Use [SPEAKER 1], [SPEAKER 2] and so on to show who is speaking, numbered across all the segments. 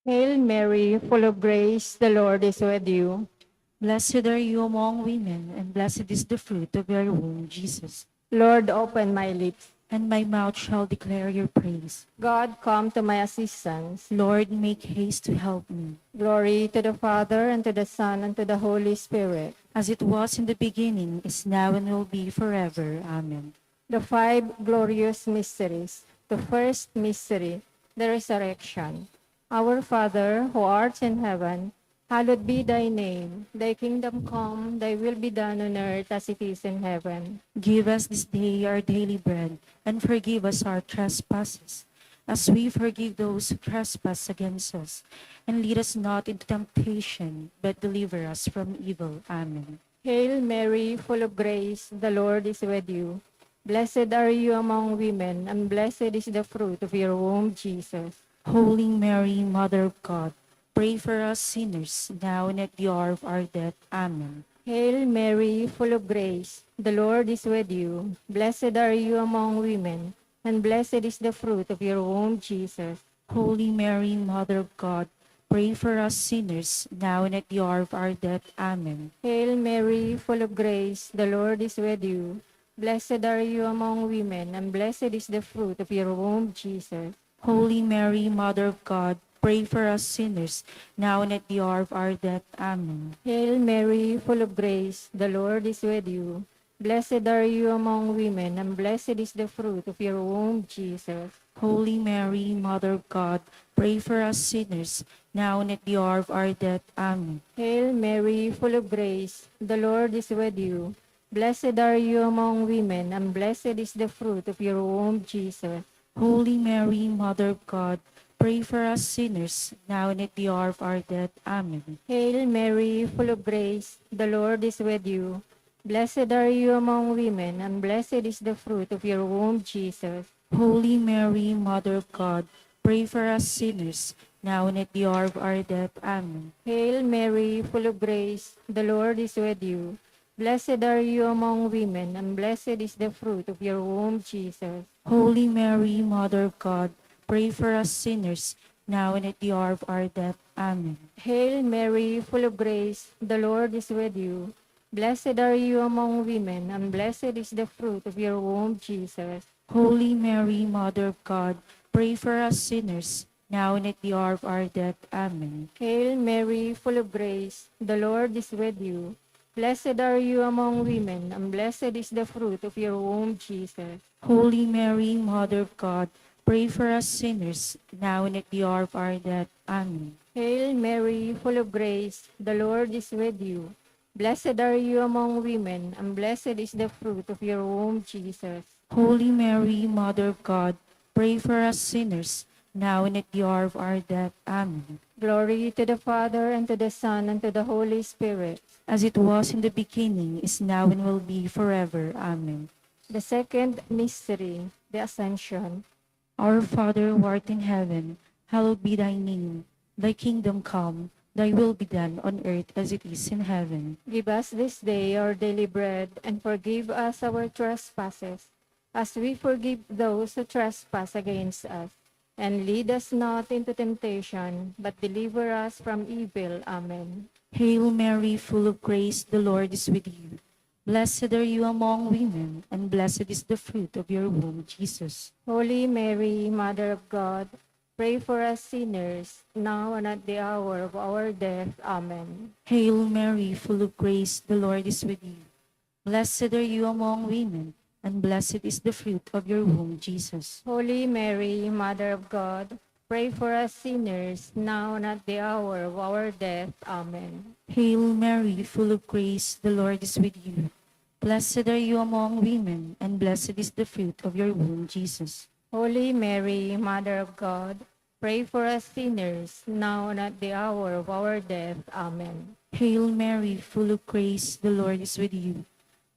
[SPEAKER 1] Hail Mary, full of grace, the Lord is with you.
[SPEAKER 2] Blessed are you among women, and blessed is the fruit of your womb, Jesus.
[SPEAKER 1] Lord, open my lips.
[SPEAKER 2] And my mouth shall declare your praise.
[SPEAKER 1] God, come to my assistance.
[SPEAKER 2] Lord, make haste to help me.
[SPEAKER 1] Glory to the Father, and to the Son, and to the Holy Spirit.
[SPEAKER 2] As it was in the beginning, is now, and will be forever. Amen.
[SPEAKER 1] The five glorious mysteries. The first mystery, the resurrection. Our Father, who art in heaven, hallowed be thy name. Thy kingdom come, thy will be done on earth as it is in heaven.
[SPEAKER 2] Give us this day our daily bread, and forgive us our trespasses, as we forgive those who trespass against us. And lead us not into temptation, but deliver us from evil. Amen.
[SPEAKER 1] Hail Mary, full of grace, the Lord is with you. Blessed are you among women, and blessed is the fruit of your womb, Jesus.
[SPEAKER 2] Holy Mary, Mother of God, pray for us sinners, now and at the hour of our death. Amen.
[SPEAKER 1] Hail Mary, full of grace, the Lord is with you. Blessed are you among women, and blessed is the fruit of your womb, Jesus.
[SPEAKER 2] Holy Mary, Mother of God, pray for us sinners, now and at the hour of our death. Amen.
[SPEAKER 1] Hail Mary, full of grace, the Lord is with you. Blessed are you among women, and blessed is the fruit of your womb, Jesus.
[SPEAKER 2] Holy Mary, Mother of God, pray for us sinners, now and at the hour of our death. Amen.
[SPEAKER 1] Hail Mary, full of grace, the Lord is with you. Blessed are you among women, and blessed is the fruit of your womb, Jesus.
[SPEAKER 2] Holy Mary, Mother of God, pray for us sinners, now and at the hour of our death. Amen.
[SPEAKER 1] Hail Mary, full of grace, the Lord is with you. Blessed are you among women, and blessed is the fruit of your womb, Jesus.
[SPEAKER 2] Holy Mary, Mother of God, pray for us sinners, now and at the hour of our death. Amen.
[SPEAKER 1] Hail Mary, full of grace, the Lord is with you. Blessed are you among women, and blessed is the fruit of your womb, Jesus.
[SPEAKER 2] Holy Mary, Mother of God, pray for us sinners, now and at the hour of our death. Amen.
[SPEAKER 1] Hail Mary, full of grace, the Lord is with you. Blessed are you among women, and blessed is the fruit of your womb, Jesus.
[SPEAKER 2] Holy Mary, Mother of God, pray for us sinners, now and at the hour of our death. Amen.
[SPEAKER 1] Hail Mary, full of grace, the Lord is with you. Blessed are you among women, and blessed is the fruit of your womb, Jesus.
[SPEAKER 2] Holy Mary, Mother of God, pray for us sinners, now and at the hour of our death. Amen.
[SPEAKER 1] Hail Mary, full of grace, the Lord is with you. Blessed are you among women, and blessed is the fruit of your womb, Jesus.
[SPEAKER 2] Holy Mary, Mother of God, pray for us sinners, now and at the hour of our death. Amen.
[SPEAKER 1] Hail Mary, full of grace, the Lord is with you. Blessed are you among women, and blessed is the fruit of your womb, Jesus.
[SPEAKER 2] Holy Mary, Mother of God, pray for us sinners, now and at the hour of our death. Amen.
[SPEAKER 1] Glory to the Father, and to the Son, and to the Holy Spirit.
[SPEAKER 2] As it was in the beginning, is now, and will be forever. Amen.
[SPEAKER 1] The second mystery, the Ascension.
[SPEAKER 2] Our Father who art in heaven, hallowed be thy name. Thy kingdom come, thy will be done on earth as it is in heaven.
[SPEAKER 1] Give us this day our daily bread, and forgive us our trespasses, as we forgive those who trespass against us. And lead us not into temptation, but deliver us from evil. Amen.
[SPEAKER 2] Hail Mary, full of grace, the Lord is with you. Blessed are you among women, and blessed is the fruit of your womb, Jesus.
[SPEAKER 1] Holy Mary, Mother of God, pray for us sinners, now and at the hour of our death. Amen.
[SPEAKER 2] Hail Mary, full of grace, the Lord is with you. Blessed are you among women, and blessed is the fruit of your womb, Jesus.
[SPEAKER 1] Holy Mary, Mother of God, pray for us sinners, now and at the hour of our death. Amen.
[SPEAKER 2] Hail Mary, full of grace, the Lord is with you. Blessed are you among women, and blessed is the fruit of your womb, Jesus.
[SPEAKER 1] Holy Mary, Mother of God, pray for us sinners, now and at the hour of our death. Amen.
[SPEAKER 2] Hail Mary, full of grace, the Lord is with you.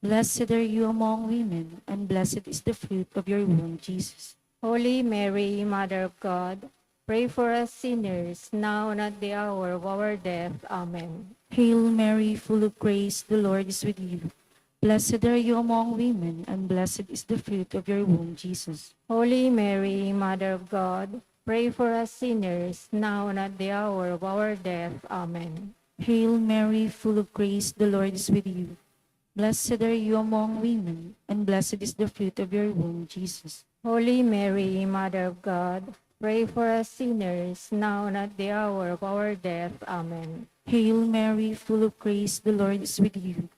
[SPEAKER 2] Blessed are you among women, and blessed is the fruit of your womb, Jesus.
[SPEAKER 1] Holy Mary, Mother of God, pray for us sinners, now and at the hour of our death. Amen.
[SPEAKER 2] Hail Mary, full of grace, the Lord is with you. Blessed are you among women, and blessed is the fruit of your womb, Jesus.
[SPEAKER 1] Holy Mary, Mother of God, pray for us sinners, now and at the hour of our death. Amen.
[SPEAKER 2] Hail Mary, full of grace, the Lord is with you. Blessed are you among women, and blessed is the fruit of your womb, Jesus.
[SPEAKER 1] Holy Mary, Mother of God, pray for us sinners, now and at the hour of our death. Amen.
[SPEAKER 2] Hail Mary, full of grace, the Lord is with you.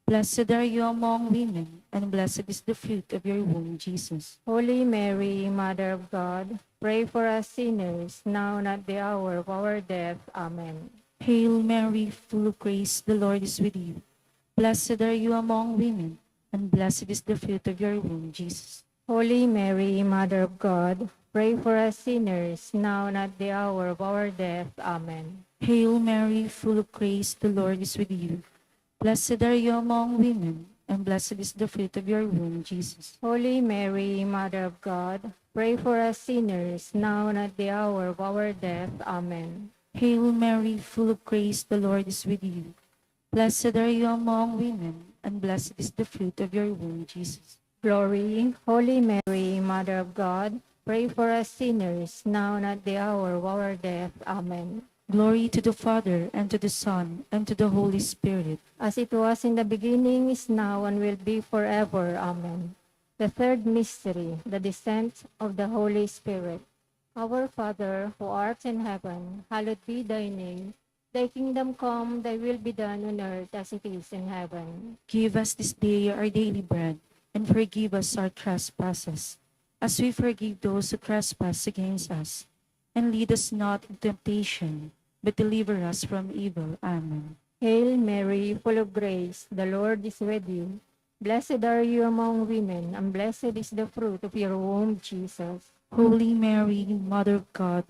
[SPEAKER 2] Blessed are you among women, and blessed is the fruit of your womb, Jesus.
[SPEAKER 1] Holy Mary, Mother of God, pray for us sinners, now and at the hour of our death. Amen.
[SPEAKER 2] Hail Mary, full of grace, the Lord is with you. Blessed are you among women, and blessed is the fruit of your womb, Jesus.
[SPEAKER 1] Holy Mary, Mother of God, pray for us sinners, now and at the hour of our death. Amen.
[SPEAKER 2] Hail Mary, full of grace, the Lord is with you. Blessed are you among women, and blessed is the fruit of your womb, Jesus.
[SPEAKER 1] Holy Mary, Mother of God, pray for us sinners, now and at the hour of our death. Amen.
[SPEAKER 2] Hail Mary, full of grace, the Lord is with you. Blessed are you among women, and blessed is the fruit of your womb, Jesus.
[SPEAKER 1] Glory, Holy Mary, Mother of God, pray for us sinners, now and at the hour of our death. Amen.
[SPEAKER 2] Glory to the Father, and to the Son, and to the Holy Spirit.
[SPEAKER 1] As it was in the beginning, is now, and will be forever. Amen. The third mystery, the descent of the Holy Spirit. Our Father, who art in heaven, hallowed be thy name. Thy kingdom come, thy will be done on earth as it is in heaven.
[SPEAKER 2] Give us this day our daily bread, and forgive us our trespasses, as we forgive those who trespass against us. And lead us not into temptation, but deliver us from evil. Amen.
[SPEAKER 1] Hail Mary, full of grace, the Lord is with you. Blessed are you among women, and blessed is the fruit of your womb, Jesus.
[SPEAKER 2] Holy Mary, Mother of God,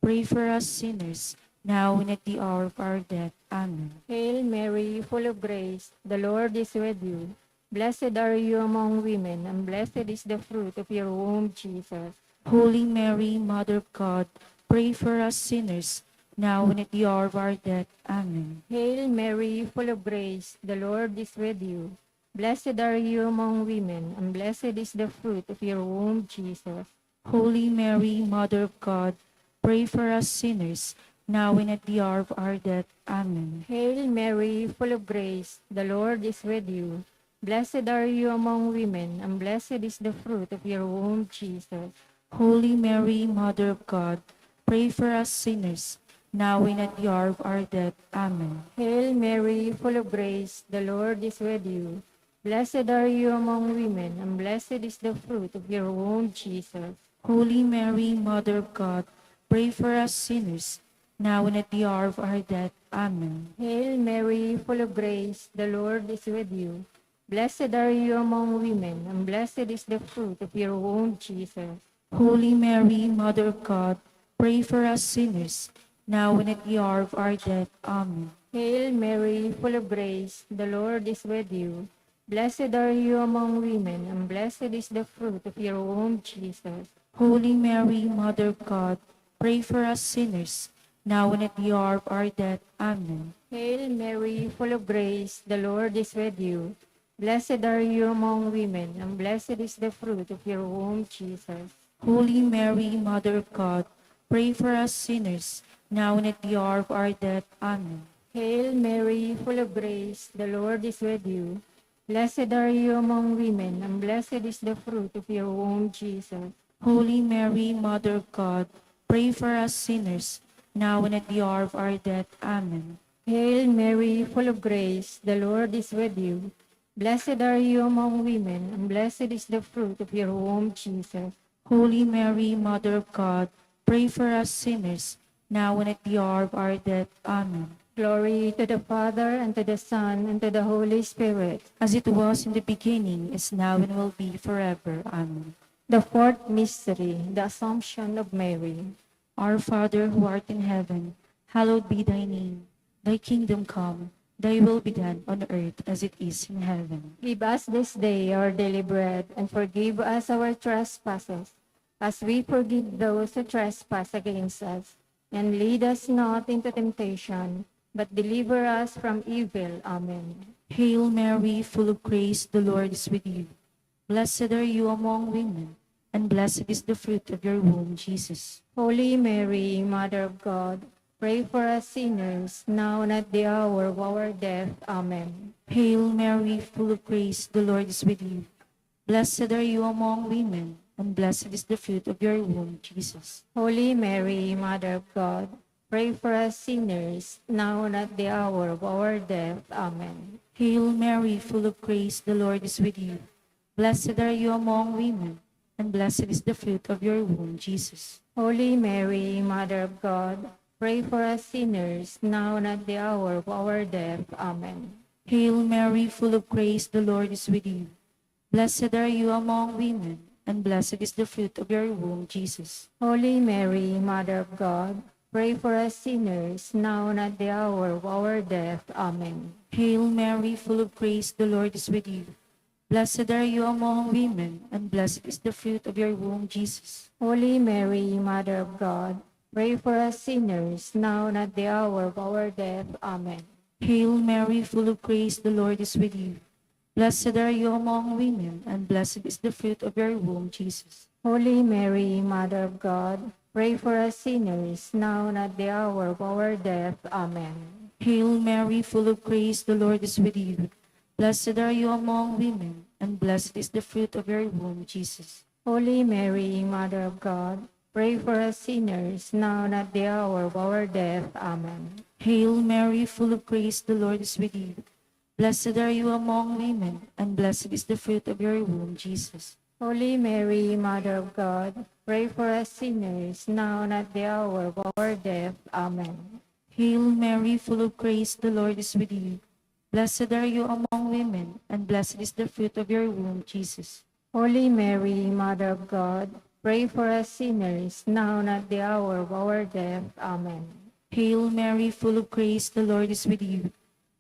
[SPEAKER 2] pray for us sinners, now and at the hour of our death. Amen.
[SPEAKER 1] Hail Mary, full of grace, the Lord is with you. Blessed are you among women, and blessed is the fruit of your womb, Jesus.
[SPEAKER 2] Holy Mary, Mother of God, pray for us sinners, now and at the hour of our death. Amen.
[SPEAKER 1] Hail Mary, full of grace, the Lord is with you. Blessed are you among women, and blessed is the fruit of your womb, Jesus.
[SPEAKER 2] Holy Mary, Mother of God, pray for us sinners, now and at the hour of our death. Amen.
[SPEAKER 1] Hail Mary, full of grace, the Lord is with you. Blessed are you among women, and blessed is the fruit of your womb, Jesus.
[SPEAKER 2] Holy Mary, Mother of God, pray for us sinners, now and at the hour of our death. Amen.
[SPEAKER 1] Hail Mary, full of grace, the Lord is with you. Blessed are you among women, and blessed is the fruit of your womb, Jesus.
[SPEAKER 2] Holy Mary, Mother of God, pray for us sinners, now and at the hour of our death. Amen.
[SPEAKER 1] Hail Mary, full of grace, the Lord is with you. Blessed are you among women, and blessed is the fruit of your womb, Jesus.
[SPEAKER 2] Holy Mary, Mother of God, pray for us sinners, now and at the hour of our death. Amen.
[SPEAKER 1] Hail Mary, full of grace, the Lord is with you. Blessed are you among women, and blessed is the fruit of your womb, Jesus.
[SPEAKER 2] Holy Mary, Mother of God, pray for us sinners, now and at the hour of our death. Amen.
[SPEAKER 1] Hail Mary, full of grace, the Lord is with you. Blessed are you among women, and blessed is the fruit of your womb, Jesus.
[SPEAKER 2] Holy Mary, Mother of God, pray for us sinners, now and at the hour of our death. Amen.
[SPEAKER 1] Hail Mary, full of grace, the Lord is with you. Blessed are you among women, and blessed is the fruit of your womb, Jesus.
[SPEAKER 2] Holy Mary, Mother of God, pray for us sinners, now and at the hour of our death. Amen.
[SPEAKER 1] Hail Mary, full of grace, the Lord is with you. Blessed are you among women, and blessed is the fruit of your womb, Jesus.
[SPEAKER 2] Holy Mary, Mother of God, pray for us sinners, now and at the hour of our death. Amen.
[SPEAKER 1] Glory to the Father, and to the Son, and to the Holy Spirit.
[SPEAKER 2] As it was in the beginning, is now, and will be forever. Amen.
[SPEAKER 1] The fourth mystery, the Assumption of Mary.
[SPEAKER 2] Our Father, who art in heaven, hallowed be thy name. Thy kingdom come, thy will be done on earth as it is in heaven.
[SPEAKER 1] Give us this day our daily bread, and forgive us our trespasses, as we forgive those who trespass against us. And lead us not into temptation, but deliver us from evil. Amen.
[SPEAKER 2] Hail Mary, full of grace, the Lord is with you. Blessed are you among women, and blessed is the fruit of your womb, Jesus.
[SPEAKER 1] Holy Mary, Mother of God, pray for us sinners, now and at the hour of our death. Amen.
[SPEAKER 2] Hail Mary, full of grace, the Lord is with you. Blessed are you among women, and blessed is the fruit of your womb, Jesus.
[SPEAKER 1] Holy Mary, Mother of God, pray for us sinners, now and at the hour of our death. Amen.
[SPEAKER 2] Hail Mary, full of grace, the Lord is with you. Blessed are you among women, and blessed is the fruit of your womb, Jesus.
[SPEAKER 1] Holy Mary, Mother of God, pray for us sinners, now and at the hour of our death. Amen.
[SPEAKER 2] Hail Mary, full of grace, the Lord is with you. Blessed are you among women, and blessed is the fruit of your womb, Jesus.
[SPEAKER 1] Holy Mary, Mother of God, pray for us sinners, now and at the hour of our death. Amen.
[SPEAKER 2] Hail Mary, full of grace, the Lord is with you. Blessed are you among women, and blessed is the fruit of your womb, Jesus.
[SPEAKER 1] Holy Mary, Mother of God, pray for us sinners, now and at the hour of our death. Amen.
[SPEAKER 2] Hail Mary, full of grace, the Lord is with you. Blessed are you among women, and blessed is the fruit of your womb, Jesus.
[SPEAKER 1] Holy Mary, Mother of God, pray for us sinners, now and at the hour of our death. Amen.
[SPEAKER 2] Hail Mary, full of grace, the Lord is with you. Blessed are you among women, and blessed is the fruit of your womb, Jesus.
[SPEAKER 1] Holy Mary, Mother of God, pray for us sinners, now and at the hour of our death. Amen.
[SPEAKER 2] Hail Mary, full of grace, the Lord is with you. Blessed are you among women, and blessed is the fruit of your womb, Jesus.
[SPEAKER 1] Holy Mary, Mother of God, pray for us sinners, now and at the hour of our death. Amen.
[SPEAKER 2] Hail Mary, full of grace, the Lord is with you. Blessed are you among women, and blessed is the fruit of your womb, Jesus.
[SPEAKER 1] Holy Mary, Mother of God, pray for us sinners, now and at the hour of our death. Amen.
[SPEAKER 2] Hail Mary, full of grace, the Lord is with you.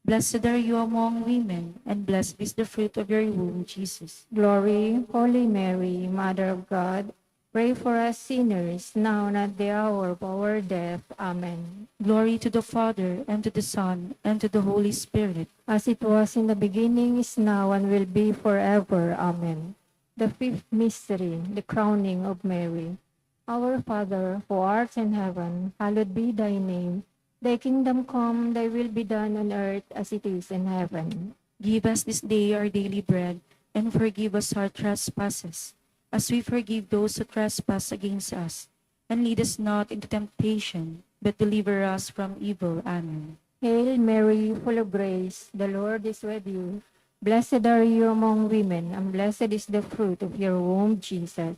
[SPEAKER 2] Blessed are you among women, and blessed is the fruit of your womb, Jesus.
[SPEAKER 1] Glory, Holy Mary, Mother of God, pray for us sinners, now and at the hour of our death. Amen.
[SPEAKER 2] Glory to the Father, and to the Son, and to the Holy Spirit.
[SPEAKER 1] As it was in the beginning, is now, and will be forever. Amen. The fifth mystery, the crowning of Mary. Our Father, who art in heaven, hallowed be thy name. Thy kingdom come, thy will be done on earth as it is in heaven.
[SPEAKER 2] Give us this day our daily bread, and forgive us our trespasses, as we forgive those who trespass against us. And lead us not into temptation, but deliver us from evil. Amen.
[SPEAKER 1] Hail Mary, full of grace, the Lord is with you. Blessed are you among women, and blessed is the fruit of your womb, Jesus.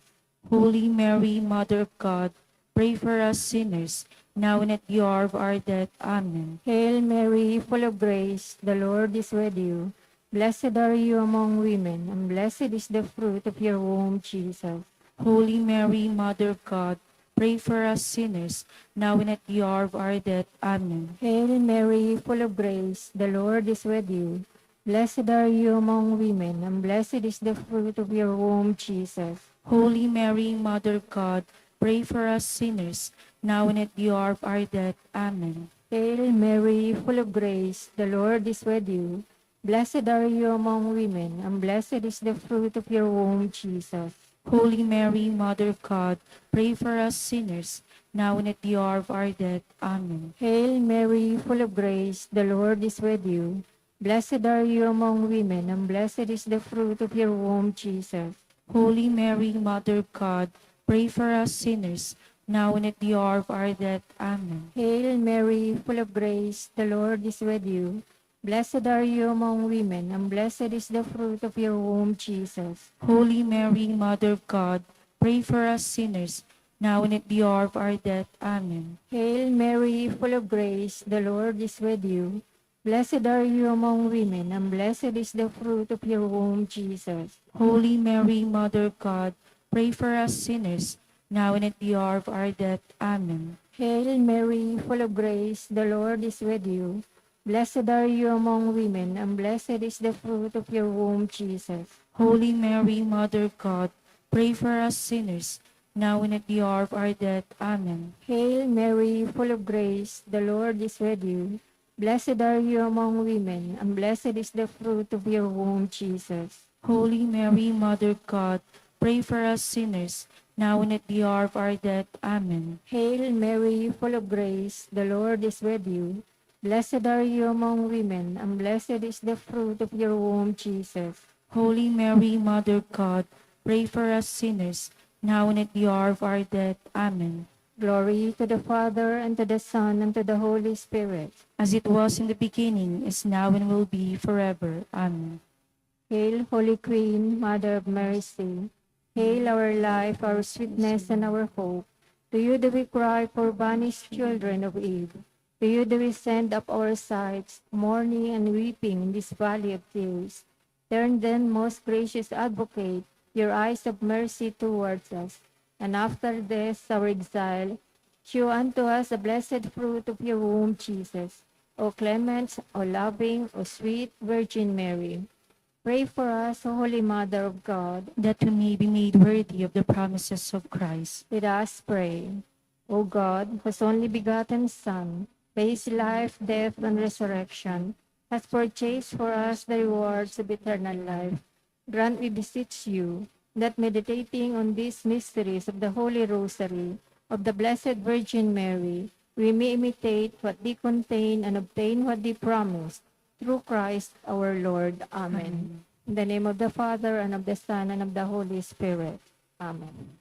[SPEAKER 2] Holy Mary, Mother of God, pray for us sinners, now and at the hour of our death. Amen.
[SPEAKER 1] Hail Mary, full of grace, the Lord is with you. Blessed are you among women, and blessed is the fruit of your womb, Jesus.
[SPEAKER 2] Holy Mary, Mother of God, pray for us sinners, now and at the hour of our death. Amen.
[SPEAKER 1] Hail Mary, full of grace, the Lord is with you. Blessed are you among women, and blessed is the fruit of your womb, Jesus.
[SPEAKER 2] Holy Mary, Mother of God, pray for us sinners, now and at the hour of our death. Amen.
[SPEAKER 1] Hail Mary, full of grace, the Lord is with you. Blessed are you among women, and blessed is the fruit of your womb, Jesus.
[SPEAKER 2] Holy Mary, Mother of God, pray for us sinners, now and at the hour of our death. Amen.
[SPEAKER 1] Hail Mary, full of grace, the Lord is with you. Blessed are you among women, and blessed is the fruit of your womb, Jesus.
[SPEAKER 2] Holy Mary, Mother of God, pray for us sinners, now and at the hour of our death. Amen.
[SPEAKER 1] Hail Mary, full of grace, the Lord is with you. Blessed are you among women, and blessed is the fruit of your womb, Jesus.
[SPEAKER 2] Holy Mary, Mother of God, pray for us sinners, now and at the hour of our death. Amen.
[SPEAKER 1] Hail Mary, full of grace, the Lord is with you. Blessed are you among women, and blessed is the fruit of your womb, Jesus.
[SPEAKER 2] Holy Mary, Mother of God, pray for us sinners, now and at the hour of our death. Amen.
[SPEAKER 1] Hail Mary, full of grace, the Lord is with you. Blessed are you among women, and blessed is the fruit of your womb, Jesus.
[SPEAKER 2] Holy Mary, Mother of God, pray for us sinners, now and at the hour of our death. Amen.
[SPEAKER 1] Hail Mary, full of grace, the Lord is with you. Blessed are you among women, and blessed is the fruit of your womb, Jesus.
[SPEAKER 2] Holy Mary, Mother of God, pray for us sinners, now and at the hour of our death. Amen.
[SPEAKER 1] Hail Mary, full of grace, the Lord is with you. Blessed are you among women, and blessed is the fruit of your womb, Jesus.
[SPEAKER 2] Holy Mary, Mother of God, pray for us sinners, now and at the hour of our death. Amen.
[SPEAKER 1] Glory to the Father, and to the Son, and to the Holy Spirit.
[SPEAKER 2] As it was in the beginning, is now, and will be forever. Amen.
[SPEAKER 1] Hail, Holy Queen, Mother of Mercy. Hail our life, our sweetness, and our hope. To you do we cry, poor banished children of Eve. To you do we send up our sighs, mourning and weeping in this valley of tears. Turn then, most gracious Advocate, your eyes of mercy towards us, and after this our exile, shew unto us the blessed fruit of your womb, Jesus. O clement, O loving, O sweet Virgin Mary. Pray for us, O Holy Mother of God.
[SPEAKER 2] That we may be made worthy of the promises of Christ.
[SPEAKER 1] Let us pray. O God, whose only begotten Son, by his life, death, and resurrection, has purchased for us the rewards of eternal life, grant, we beseech you, that meditating on these mysteries of the Holy Rosary of the Blessed Virgin Mary, we may imitate what they contain and obtain what they promise. Through Christ our Lord. Amen. In the name of the Father, and of the Son, and of the Holy Spirit. Amen.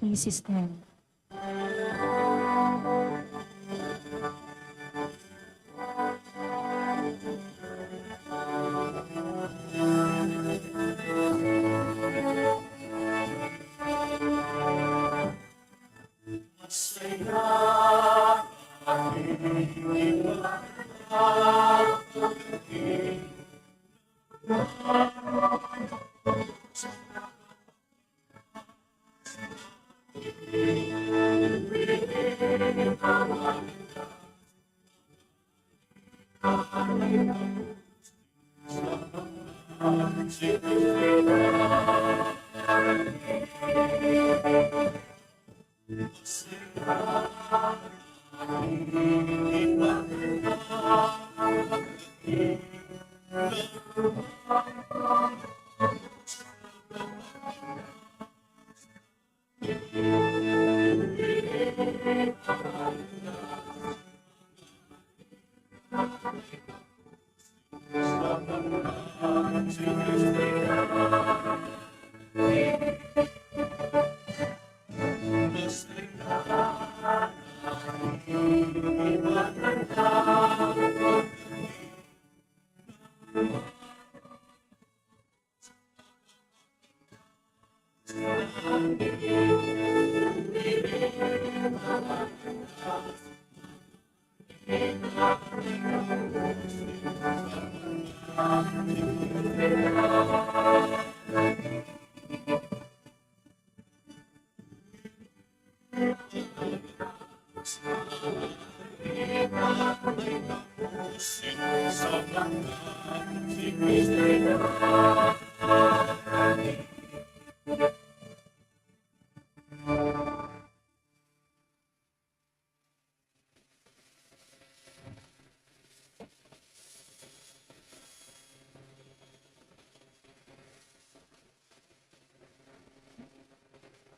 [SPEAKER 2] Please stand.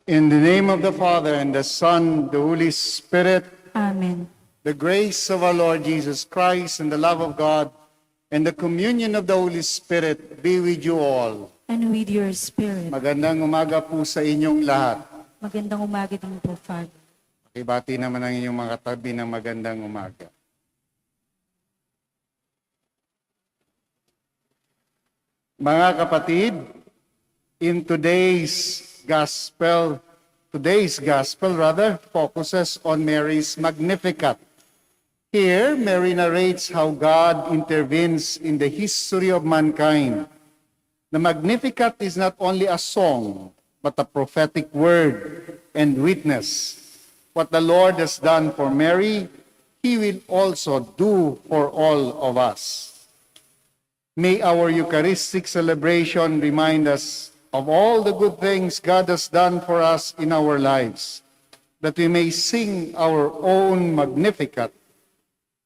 [SPEAKER 3] In the name of the Father, and the Son, the Holy Spirit,
[SPEAKER 2] Amen.
[SPEAKER 3] the grace of our Lord Jesus Christ, and the love of God, and the communion of the Holy Spirit be with you all.
[SPEAKER 2] And with your spirit.
[SPEAKER 3] Magandang umaga po sa inyong lahat.
[SPEAKER 2] Magandang umaga din po, Father.
[SPEAKER 3] Ibati naman ang inyong mga tabi ng magandang umaga. Mga kapatid, in today's gospel focuses on Mary's Magnificat. Here, Mary narrates how God intervenes in the history of mankind. The Magnificat is not only a song, but a prophetic word and witness. What the Lord has done for Mary, He will also do for all of us. May our Eucharistic celebration remind us of all the good things God has done for us in our lives, that we may sing our own Magnificat.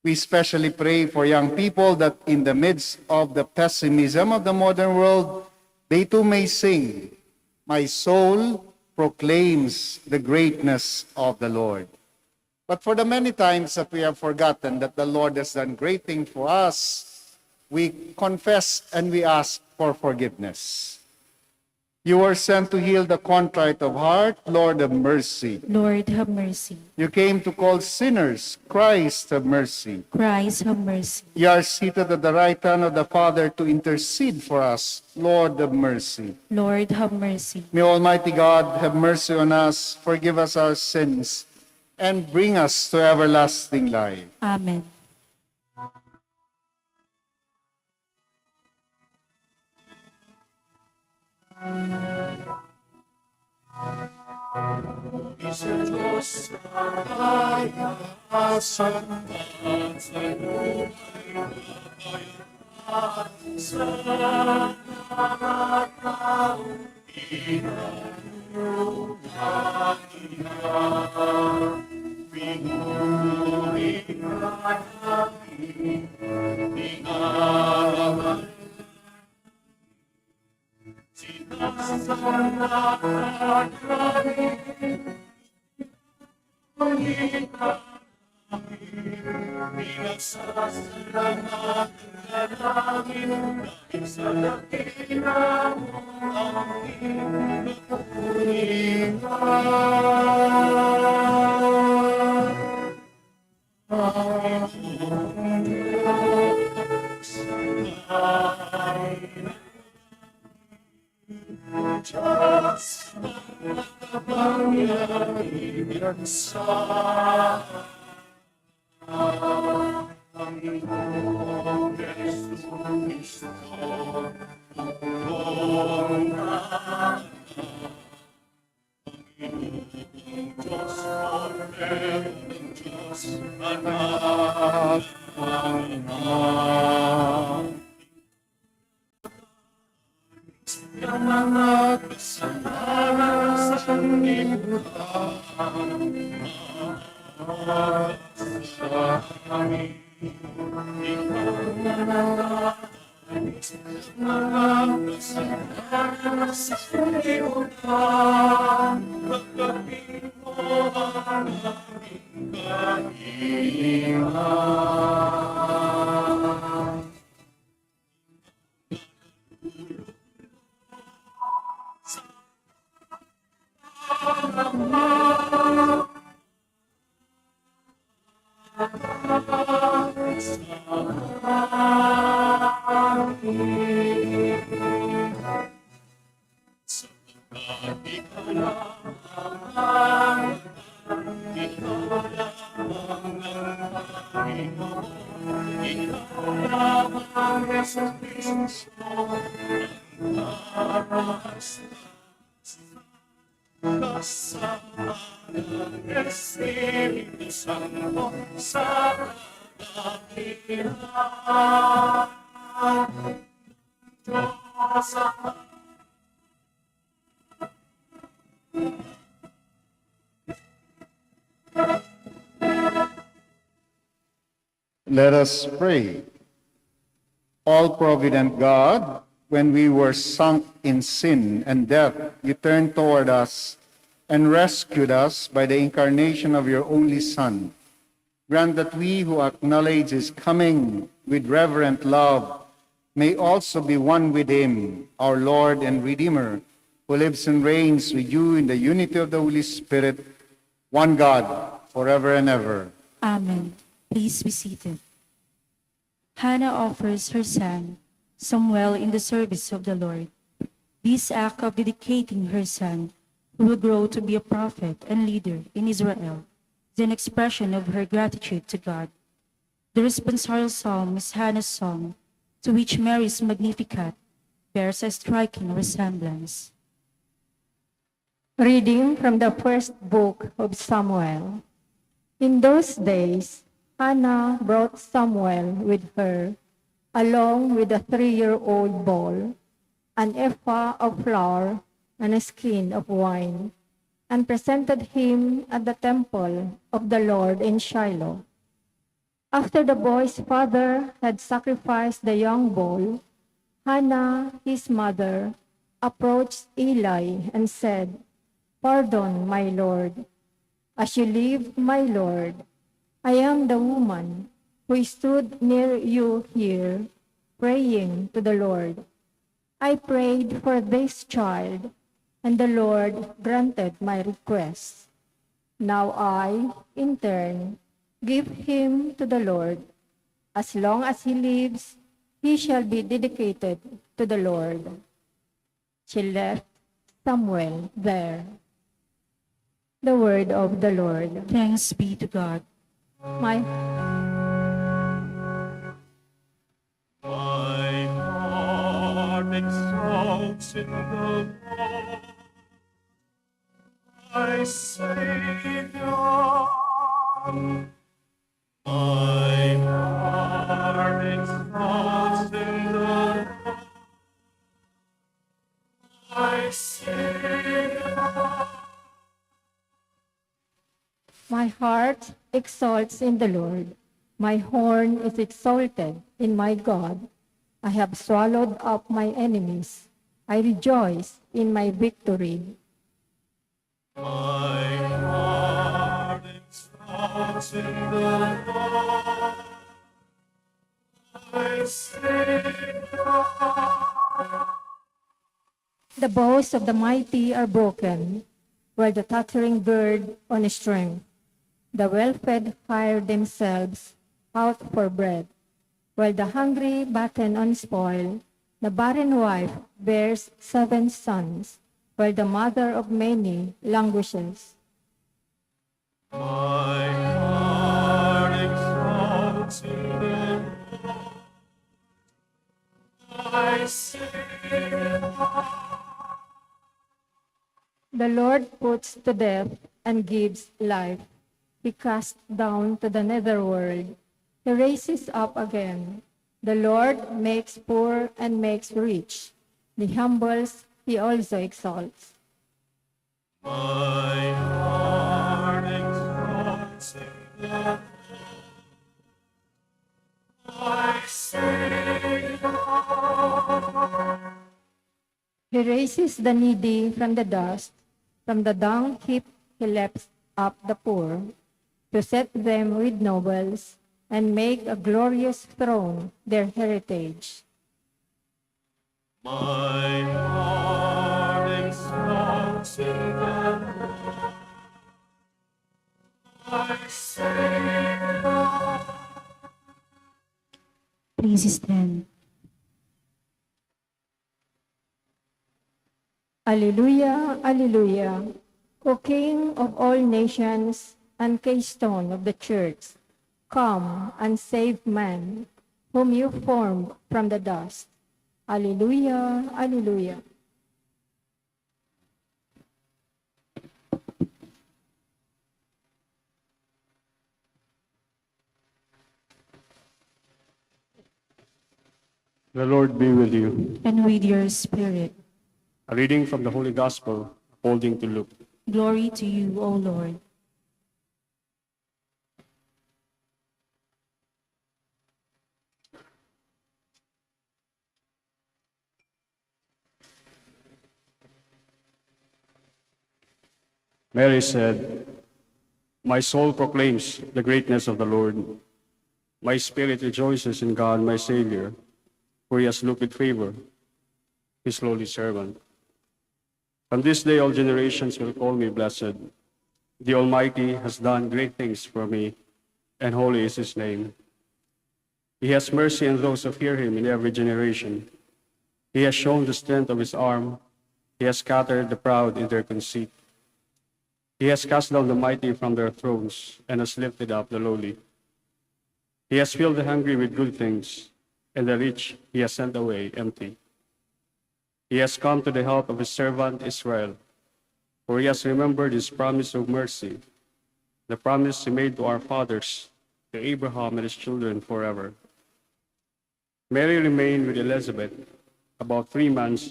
[SPEAKER 3] We especially pray for young people that in the midst of the pessimism of the modern world, they too may sing, "My soul proclaims the greatness of the Lord." But for the many times that we have forgotten that the Lord has done great things for us, we confess and we ask for forgiveness. You were sent to heal the contrite of heart. Lord, have mercy.
[SPEAKER 2] Lord, have mercy.
[SPEAKER 3] You came to call sinners. Christ, have mercy.
[SPEAKER 2] Christ, have mercy.
[SPEAKER 3] You are seated at the right hand of the Father to intercede for us. Lord, have mercy.
[SPEAKER 2] Lord, have mercy.
[SPEAKER 3] May Almighty God have mercy on us, forgive us our sins, and bring us to everlasting life.
[SPEAKER 2] Amen.
[SPEAKER 3] Let us pray. All-provident God, when we were sunk in sin and death, you turned toward us and rescued us by the incarnation of your only Son. Grant that we who acknowledge his coming with reverent love may also be one with him, our Lord and Redeemer, who lives and reigns with you in the unity of the Holy Spirit, one God, forever and ever.
[SPEAKER 2] Amen. Please be seated. Hannah offers her son, Samuel, in the service of the Lord. This act of dedicating her son, who will grow to be a prophet and leader in Israel, is an expression of her gratitude to God. The responsorial psalm is Hannah's song, to which Mary's Magnificat bears a striking resemblance.
[SPEAKER 1] Reading from the first book of Samuel. In those days, Hannah brought Samuel with her, along with a 3-year-old boy, an ephah of flour, and a skin of wine, and presented him at the temple of the Lord in Shiloh. After the boy's father had sacrificed the young bull, Hannah, his mother, approached Eli and said, "Pardon, my lord. As you live, my lord, I am the woman who stood near you here, praying to the Lord. I prayed for this child, and the Lord granted my request. Now I, in turn, give him to the Lord. As long as he lives, he shall be dedicated to the Lord." She left Samuel there. The word of the Lord.
[SPEAKER 2] Thanks be to God.
[SPEAKER 1] My
[SPEAKER 4] My heart exalts in the Lord, my Savior. My heart exalts in the Lord, my Savior.
[SPEAKER 1] My heart exalts in the Lord. My horn is exalted in my God. I have swallowed up my enemies. I rejoice in my victory.
[SPEAKER 4] My heart exalts in the Lord, my Savior.
[SPEAKER 1] The bows of the mighty are broken, where the tottering gird on a string. The well-fed hire themselves out for bread, while the hungry batten on spoil. The barren wife bears 7 sons, while the mother of many languishes.
[SPEAKER 4] My heart exalts in the Lord, my Savior.
[SPEAKER 1] The Lord puts to death and gives life. He casts down to the netherworld. He raises up again. The Lord makes poor and makes rich. The humbles he also exalts.
[SPEAKER 4] My heart exalts in the Lord, my Savior.
[SPEAKER 1] He raises the needy from the dust. From the dung heap he lifts up the poor, to set them with nobles and make a glorious throne their heritage.
[SPEAKER 4] My heart exalts in the Lord, my Savior.
[SPEAKER 2] Please stand.
[SPEAKER 1] Alleluia, Alleluia. O King of all nations and keystone of the church, come and save man, whom you formed from the dust. Alleluia, Alleluia.
[SPEAKER 5] The Lord be with you.
[SPEAKER 2] And with your spirit.
[SPEAKER 5] A reading from the Holy Gospel according to Luke.
[SPEAKER 2] Glory to you, O Lord.
[SPEAKER 5] Mary said, "My soul proclaims the greatness of the Lord. My spirit rejoices in God, my Savior, for he has looked with favor his lowly servant. From this day all generations will call me blessed. The Almighty has done great things for me, and holy is his name. He has mercy on those who fear him in every generation. He has shown the strength of his arm. He has scattered the proud in their conceit. He has cast down the mighty from their thrones and has lifted up the lowly. He has filled the hungry with good things, and the rich he has sent away empty. He has come to the help of his servant Israel, for he has remembered his promise of mercy, the promise he made to our fathers, to Abraham and his children forever." Mary remained with Elizabeth about 3 months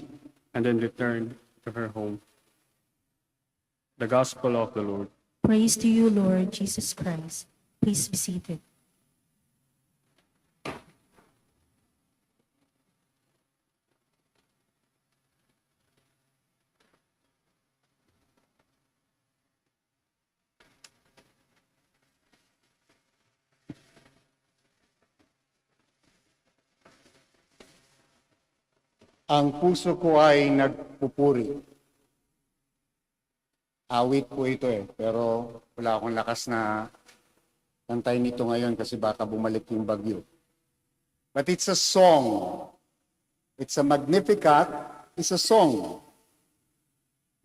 [SPEAKER 5] and then returned to her home. The Gospel of the Lord.
[SPEAKER 2] Praise to you, Lord Jesus Christ. Please be seated.
[SPEAKER 3] Ang puso ko ay nagpupuri. Awit po ito pero wala akong lakas na kantayin nito ngayon kasi baka bumalik yung bagyo. But it's a song. It's a Magnificat. It's a song.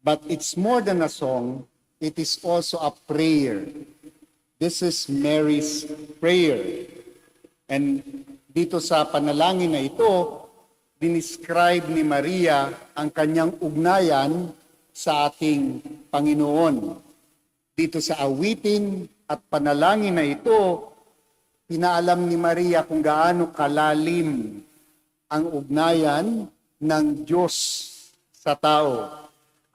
[SPEAKER 3] But it's more than a song. It is also a prayer. This is Mary's prayer. And dito sa panalangin na ito, dinescribe ni Maria ang kanyang ugnayan sa ating Panginoon. Dito sa awitin at panalangin na ito, pinaalam ni Maria kung gaano kalalim ang ugnayan ng Diyos sa tao.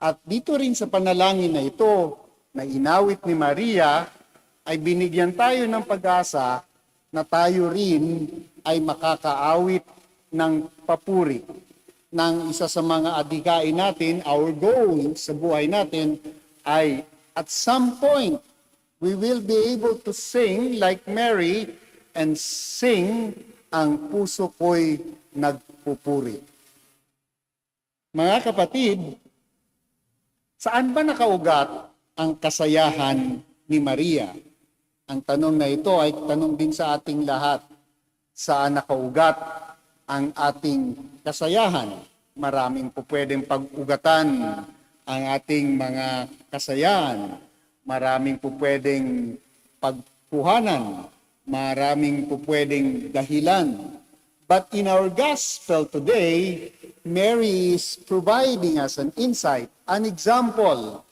[SPEAKER 3] At dito rin sa panalangin na ito, na inawit ni Maria, ay binigyan tayo ng pag-asa na tayo rin ay makakaawit ng papuri. Ng isa sa mga adhikain natin, our goal sa buhay natin ay at some point, we will be able to sing like Mary and sing ang puso ko'y nagpupuri. Mga kapatid, saan ba nakaugat ang kasayahan ni Maria? Ang tanong na ito ay tanong din sa ating lahat. Saan nakaugat ang ating kasayahan? Maraming po pwedeng pag-ugatan ang ating mga kasayahan. Maraming po pwedeng pagkuhanan. Maraming po pwedeng dahilan. But in our gospel today, Mary is providing us an insight, an example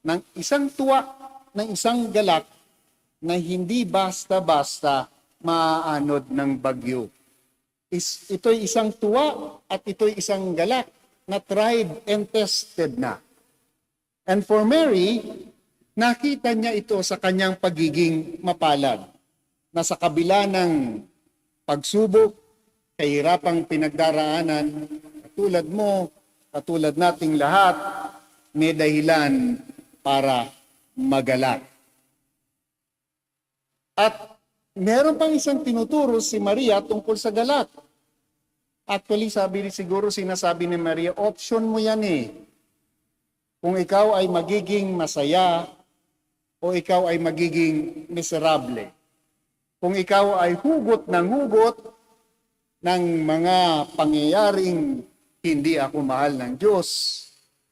[SPEAKER 3] ng isang tuwa, ng isang galak na hindi basta-basta maaanod ng bagyo. Ito'y isang tuwa at ito'y isang galak na tried and tested na. And for Mary, nakita niya ito sa kanyang pagiging mapalad, na sa kabila ng pagsubok, kahirapang pinagdaraanan, katulad mo, katulad nating lahat, may dahilan para magalak. At meron pang isang tinuturo si Maria tungkol sa galak. Actually, sinasabi ni Maria, option mo yan eh. Kung ikaw ay magiging masaya o ikaw ay magiging miserable. Kung ikaw ay hugot ng mga pangyayaring hindi ako mahal ng Diyos,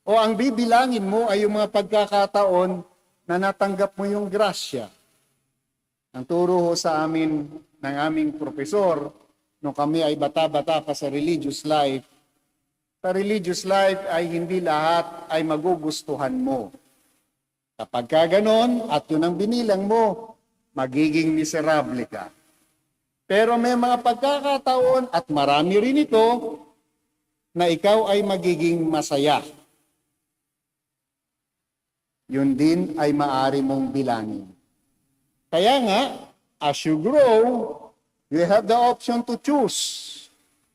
[SPEAKER 3] o ang bibilangin mo ay yung mga pagkakataon na natanggap mo yung grasya. Ang turo sa amin ng aming profesor, nung kami ay bata-bata pa sa religious life ay hindi lahat ay magugustuhan mo. Kapag ka ganon, at yun ang binilang mo, magiging miserable ka. Pero may mga pagkakataon, at marami rin ito, na ikaw ay magiging masaya. Yun din ay maaari mong bilangin. Kaya nga, as you grow, you have the option to choose.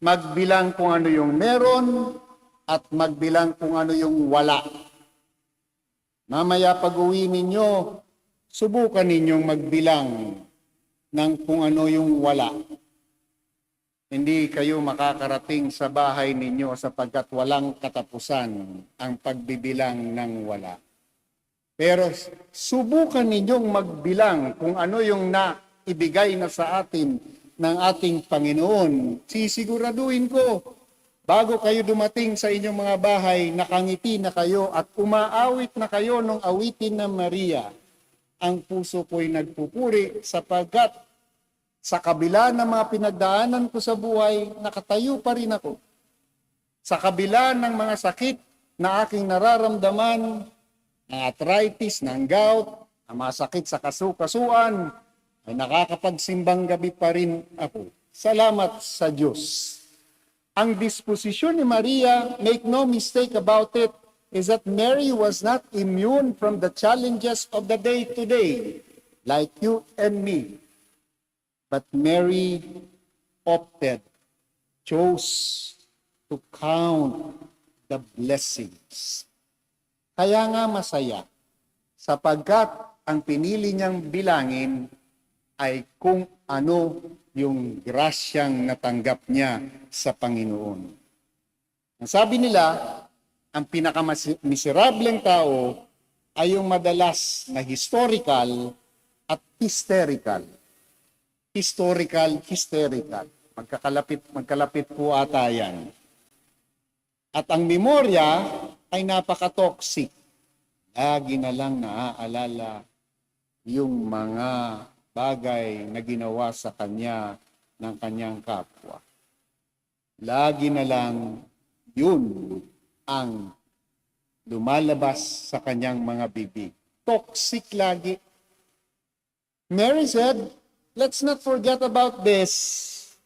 [SPEAKER 3] Magbilang kung ano yung meron at magbilang kung ano yung wala. Mamaya pag-uwi ninyo, subukan ninyong magbilang ng kung ano yung wala. Hindi kayo makakarating sa bahay ninyo sapagkat walang katapusan ang pagbibilang ng wala. Pero subukan ninyong magbilang kung ano yung naibigay na sa atin ng ating Panginoon. Sisiguraduhin ko, bago kayo dumating sa inyong mga bahay, nakangiti na kayo at umaawit na kayo ng awitin ng Maria. Ang puso ko'y nagpupuri sapagkat sa kabila ng mga pinagdaanan ko sa buhay, nakatayo pa rin ako. Sa kabila ng mga sakit na aking nararamdaman, ng arthritis, ng gout, ang mga sakit sa kasukasuan, ay nakakapagsimbang gabi pa rin ako. Salamat sa Diyos. Ang disposisyon ni Maria, make no mistake about it, is that Mary was not immune from the challenges of the day-to-day, like you and me. But Mary chose to count the blessings. Kaya nga masaya, sapagkat ang pinili niyang bilangin ay kung ano yung grasyang natanggap niya sa Panginoon. Ang sabi nila, ang pinakamamiserableng tao ay yung madalas na historical at hysterical. Hysterical. Magkalapit po ata yan. At ang memorya ay napaka-toxic. Lagi na lang naaalala yung mga bagay na ginawa sa kanya ng kanyang kapwa. Lagi na lang yun ang lumalabas sa kanyang mga bibig. Toxic lagi. Mary said, let's not forget about this,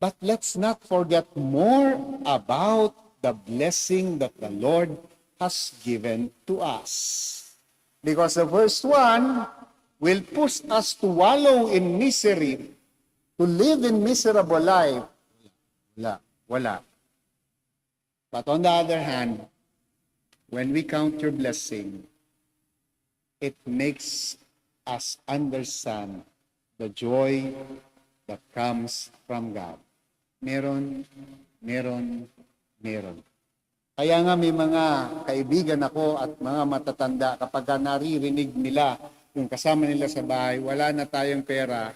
[SPEAKER 3] but let's not forget more about the blessing that the Lord has given to us. Because the first one will push us to wallow in misery, to live in miserable life. Wala. But on the other hand, when we count your blessing, it makes us understand the joy that comes from God. Meron, meron, meron. Kaya nga may mga kaibigan ako at mga matatanda, kapag naririnig nila yung kasama nila sa bahay, wala na tayong pera,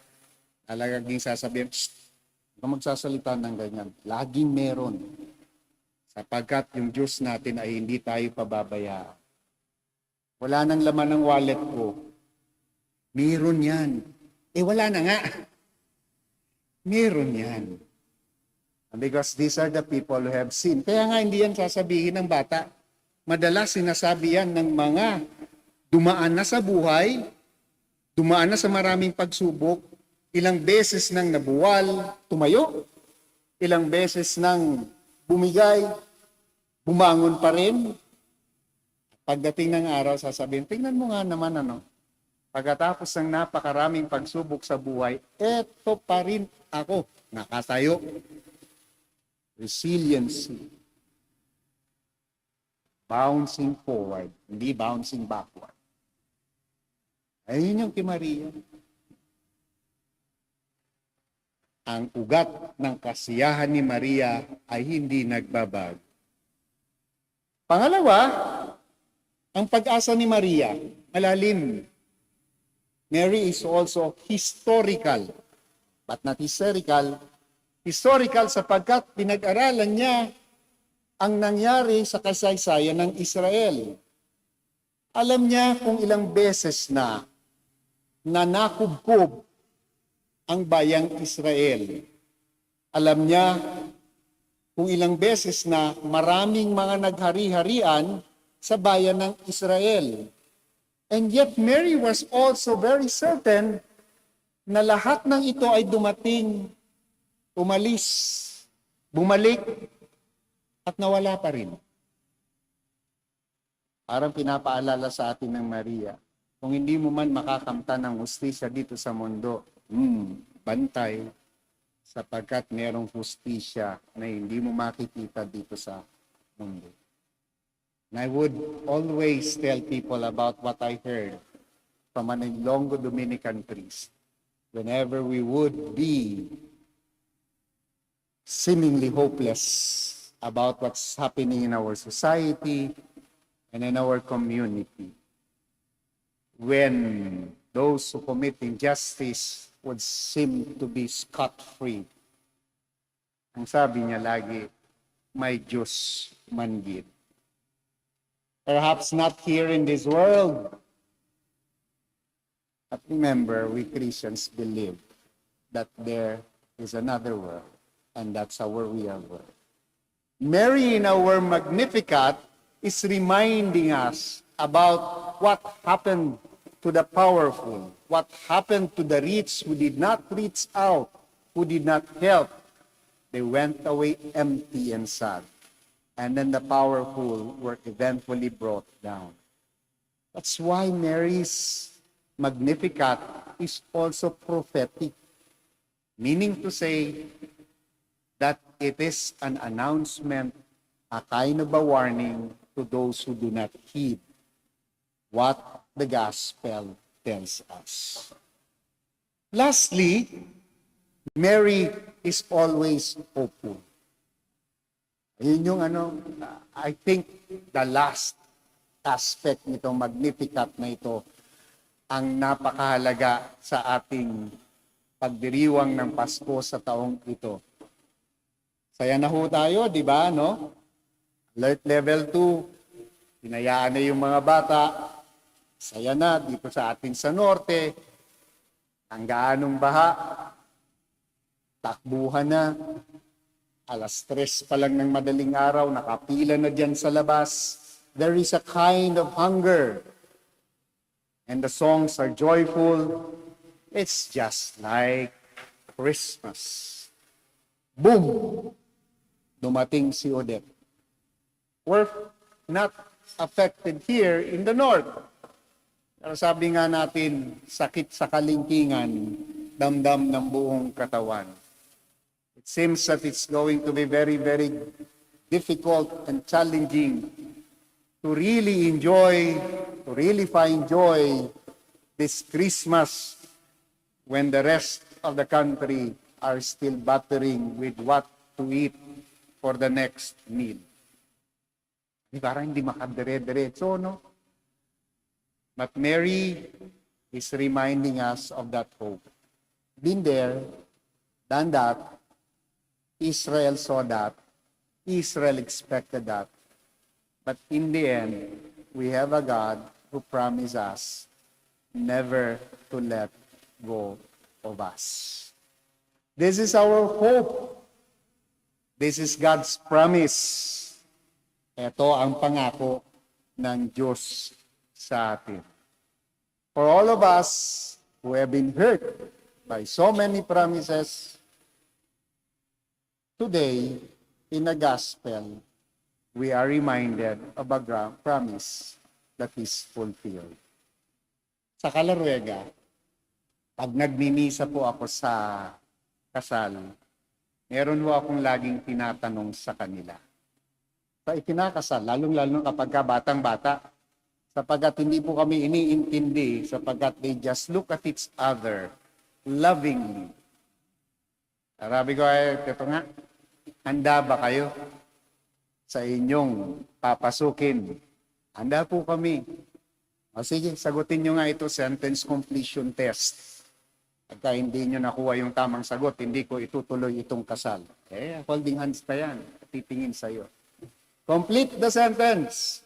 [SPEAKER 3] talagang sasabihin, huwag ka magsasalita ng ganyan. Laging meron. Sapagkat yung Diyos natin ay hindi tayo pababayaan. Wala nang laman ng wallet ko. Meron yan. Wala na nga. Meron yan. Because these are the people who have sinned. Kaya nga hindi yan sasabihin ng bata. Madalas sinasabi yan ng mga dumaan na sa buhay, dumaan na sa maraming pagsubok, ilang beses nang nabuwal, tumayo, ilang beses nang bumigay, bumangon pa rin. Pagdating ng araw, sasabihin, tingnan mo nga naman pagkatapos ng napakaraming pagsubok sa buhay, eto pa rin ako, nakatayo. Resiliency. Bouncing forward, hindi bouncing backward. Ayun yung kay Maria. Ang ugat ng kasiyahan ni Maria ay hindi nagbabago. Pangalawa, ang pag-asa ni Maria, malalim. Mary is also historical, but not hysterical. Historical sapagkat pinag-aralan niya ang nangyari sa kasaysayan ng Israel. Alam niya kung ilang beses na nakubkob ang bayang Israel. Alam niya kung ilang beses na maraming mga naghari-harian sa bayan ng Israel. And yet Mary was also very certain na lahat ng ito ay dumating, umalis, bumalik, at nawala pa rin. Parang pinapaalala sa atin ng Maria, kung hindi mo man makakamtan ng hustisya dito sa mundo, bantay, sapagkat merong hustisya na hindi mo makikita dito sa mundo. And I would always tell people about what I heard from an Ilonggo Dominican priest. Whenever we would be seemingly hopeless about what's happening in our society and in our community, when those who commit injustice would seem to be scot-free, ang sabi niya lagi, may Diyos manggid. Perhaps not here in this world, but remember, we Christians believe that there is another world, and that's our real world. Mary in our Magnificat is reminding us about what happened to the powerful, what happened to the rich who did not reach out, who did not help. They went away empty and sad. And then the powerful were eventually brought down. That's why Mary's Magnificat is also prophetic, meaning to say that it is an announcement, a kind of a warning to those who do not heed what the gospel tells us. Lastly, Mary is always hopeful. Yun yung I think the last aspect nitong Magnificat na ito ang napakahalaga sa ating pagdiriwang ng Pasko sa taong ito. Saya na ho tayo, di ba, no? Alert level 2, hinayaan na yung mga bata, saya na dito sa atin sa norte, ang gaanong baha, takbuhan na, alas 3 pa lang ng madaling araw, nakapila na dyan sa labas. There is a kind of hunger. And the songs are joyful. It's just like Christmas. Boom! Dumating si Odette. We're not affected here in the north. Pero sabi nga natin, sakit sa kalingkingan, damdam ng buong katawan. It seems that it's going to be very, very difficult and challenging to really enjoy, to really find joy this Christmas when the rest of the country are still battering with what to eat for the next meal. Parang hindi makadire-diretso, no? But Mary is reminding us of that hope. Been there, done that. Israel saw that. Israel expected that. But in the end, we have a God who promised us never to let go of us. This is our hope. This is God's promise. Ito ang pangako ng Diyos sa atin. For all of us who have been hurt by so many promises, today, in the gospel, we are reminded of a promise that is fulfilled. Sa Kalaruega, pag nagmimisa po ako sa kasal, meron po akong laging tinatanong sa kanila. Sa ikinakasal, lalong-lalo kapag batang-bata, sapagkat hindi po kami iniintindi, sapagkat they just look at each other lovingly. Sabi ko, ito nga, handa ba kayo sa inyong papasukin? Handa po kami. O sige, sagutin nyo nga ito, sentence completion test. Pagka hindi nyo nakuha yung tamang sagot, hindi ko itutuloy itong kasal. Holding hands pa yan, titingin sa'yo. Complete the sentence.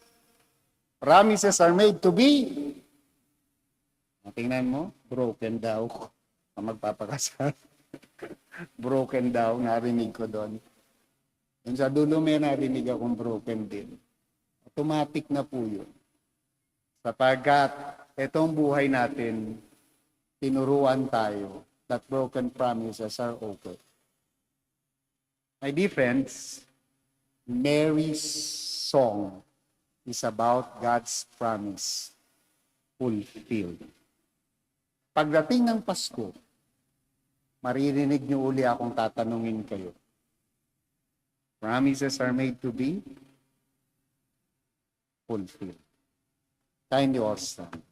[SPEAKER 3] Promises are made to be. Tingnan mo, broken daw. Magpapakasal. Broken daw, narinig ko doon. Yung sa dulo may narinig akong broken din. Automatic na po yun. Sapagkat itong buhay natin, tinuruan tayo that broken promises are okay. My dear friends, Mary's song is about God's promise fulfilled. Pagdating ng Pasko, maririnig niyo uli akong tatanungin kayo. Promises are made to be fulfilled. Kindly all stand.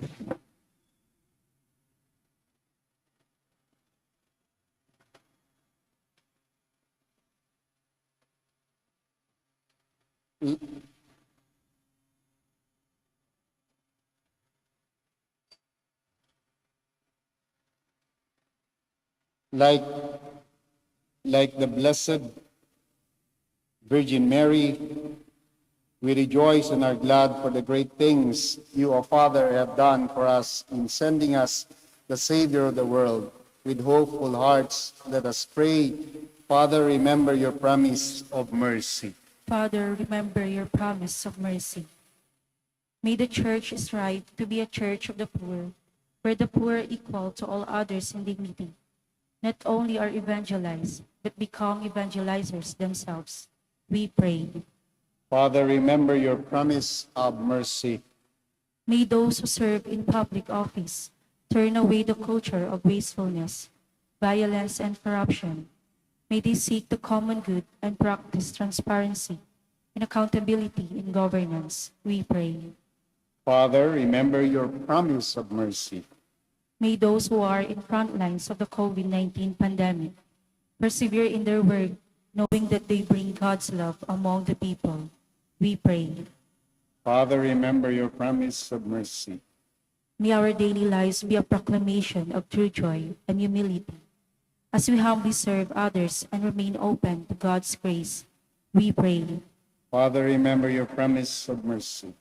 [SPEAKER 3] Like the Blessed Virgin Mary, we rejoice and are glad for the great things you, O Father, have done for us in sending us the Savior of the world. With hopeful hearts, let us pray. Father, remember your promise of mercy.
[SPEAKER 2] Father, remember your promise of mercy. May the Church strive to be a church of the poor, where the poor are equal to all others in dignity, not only are evangelized, but become evangelizers themselves. We pray.
[SPEAKER 3] Father, remember your promise of mercy.
[SPEAKER 2] May those who serve in public office turn away the culture of wastefulness, violence, and corruption. May they seek the common good and practice transparency and accountability in governance. We pray.
[SPEAKER 3] Father, remember your promise of mercy.
[SPEAKER 2] May those who are in front lines of the COVID-19 pandemic persevere in their work, knowing that they bring God's love among the people. We pray.
[SPEAKER 3] Father, remember your promise of mercy.
[SPEAKER 2] May our daily lives be a proclamation of true joy and humility. As we humbly serve others and remain open to God's grace, we pray.
[SPEAKER 3] Father, remember your promise of mercy.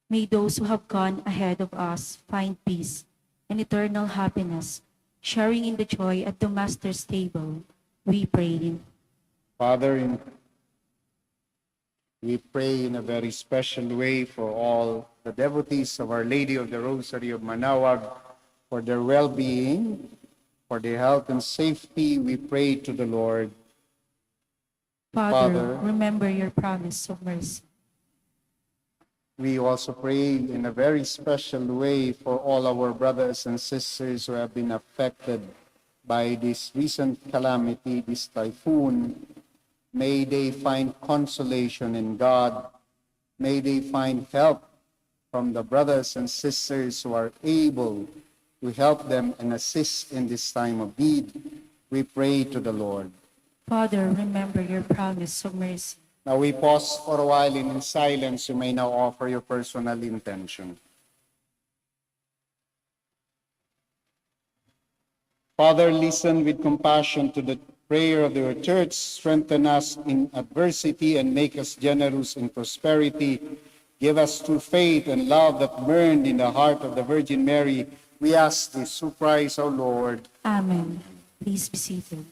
[SPEAKER 2] May those who have gone ahead of us find peace and eternal happiness, sharing in the joy at the Master's table. We pray.
[SPEAKER 3] Father, we pray in a very special way for all the devotees of Our Lady of the Rosary of Manaoag, for their well-being, for their health and safety. We pray to the Lord.
[SPEAKER 2] Father, remember your promise of mercy.
[SPEAKER 3] We also pray in a very special way for all our brothers and sisters who have been affected by this recent calamity, this typhoon. May they find consolation in God. May they find help from the brothers and sisters who are able to help them and assist in this time of need. We pray to the Lord.
[SPEAKER 2] Father, remember your promise of mercy.
[SPEAKER 3] Now we pause for a while and in silence you may now offer your personal intention. Father, listen with compassion to the prayer of your church. Strengthen us in adversity and make us generous in prosperity. Give us true faith and love that burned in the heart of the Virgin Mary. We ask this through Christ our Lord.
[SPEAKER 2] Amen. Please be seated.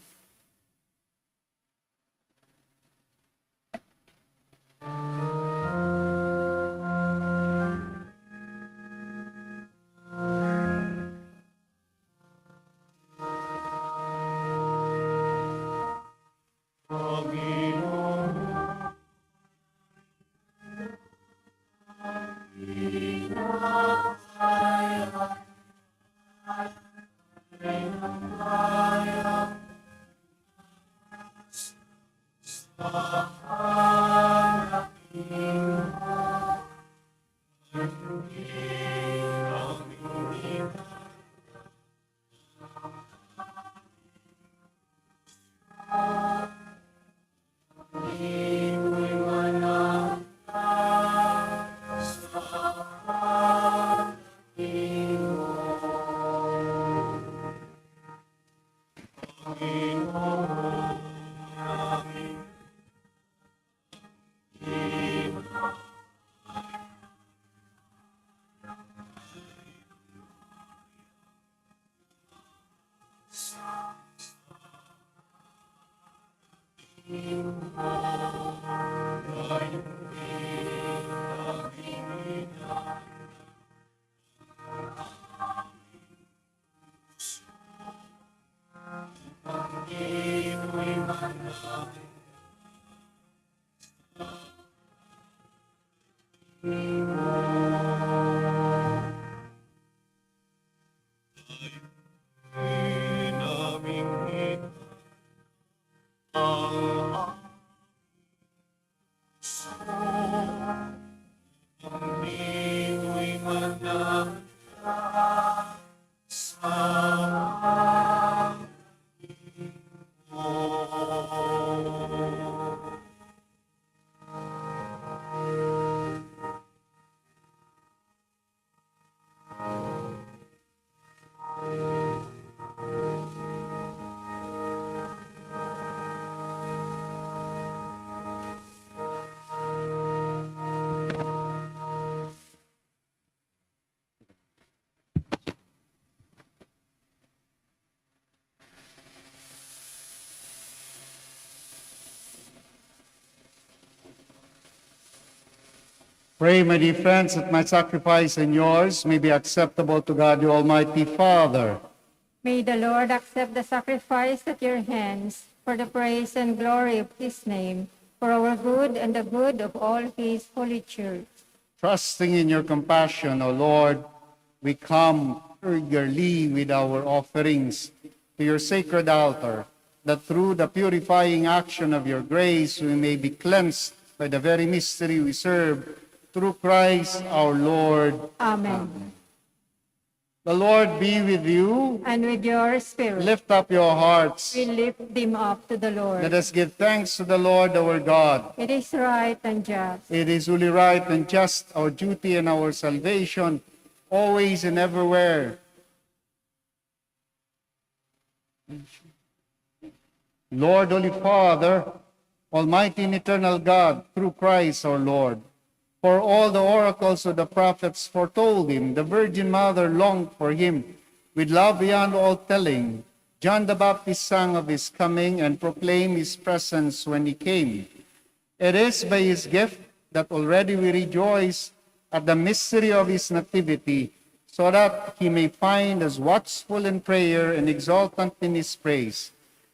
[SPEAKER 3] Pray, my dear friends, that my sacrifice and yours may be acceptable to God, the Almighty Father.
[SPEAKER 1] May the Lord accept the sacrifice at your hands for the praise and glory of his name, for our good and the good of all his holy church.
[SPEAKER 3] Trusting in your compassion, O Lord, we come eagerly with our offerings to your sacred altar, that through the purifying action of your grace we may be cleansed by the very mystery we serve, through Christ our Lord.
[SPEAKER 1] Amen.
[SPEAKER 3] The Lord be with you.
[SPEAKER 1] And with your spirit,
[SPEAKER 3] Lift up your hearts.
[SPEAKER 1] we lift them up to the Lord.
[SPEAKER 3] Let us give thanks to the Lord our God.
[SPEAKER 1] It is right and just.
[SPEAKER 3] It is only right and just, our duty and our salvation, always and everywhere. Lord, Holy Father, Almighty and eternal God, through Christ our Lord, for all the oracles of the prophets foretold him, the Virgin Mother longed for him, with love beyond all telling. John the Baptist sang of his coming and proclaimed his presence when he came. It is by his gift that already we rejoice at the mystery of his nativity, so that he may find us watchful in prayer and exultant in his praise.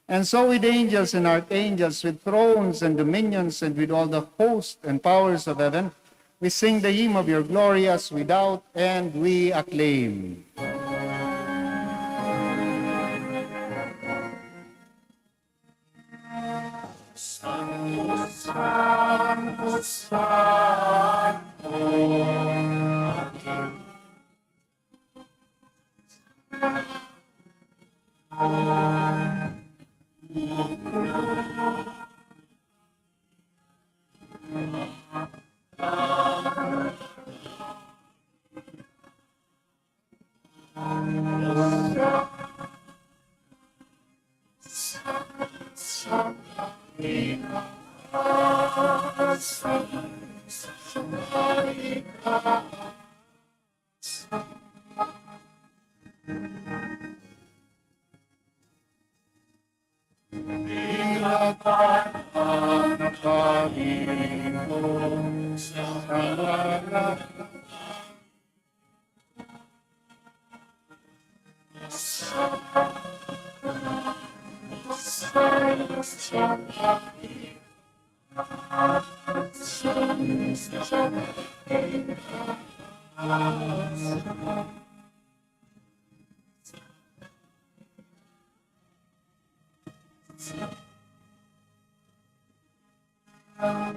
[SPEAKER 3] And so with angels and archangels, with thrones and dominions, and with all the hosts and powers of heaven, we sing the hymn of your glory as without, and we acclaim.
[SPEAKER 4] Sanctus, Sanctus, Sanctus.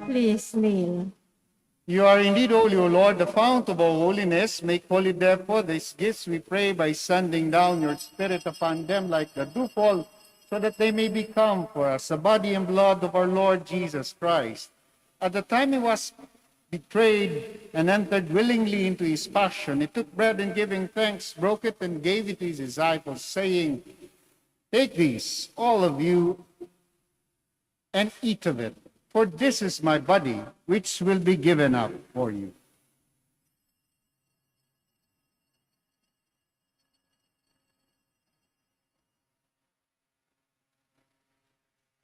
[SPEAKER 1] Please kneel.
[SPEAKER 3] You are indeed holy, O Lord, the fount of all holiness. Make holy, therefore, these gifts, we pray, by sending down your Spirit upon them like the dewfall, so that they may become for us the body and blood of our Lord Jesus Christ. At the time he was betrayed and entered willingly into his passion, he took bread and giving thanks, broke it and gave it to his disciples, saying, "Take these, all of you, and eat of it. For this is my body, which will be given up for you."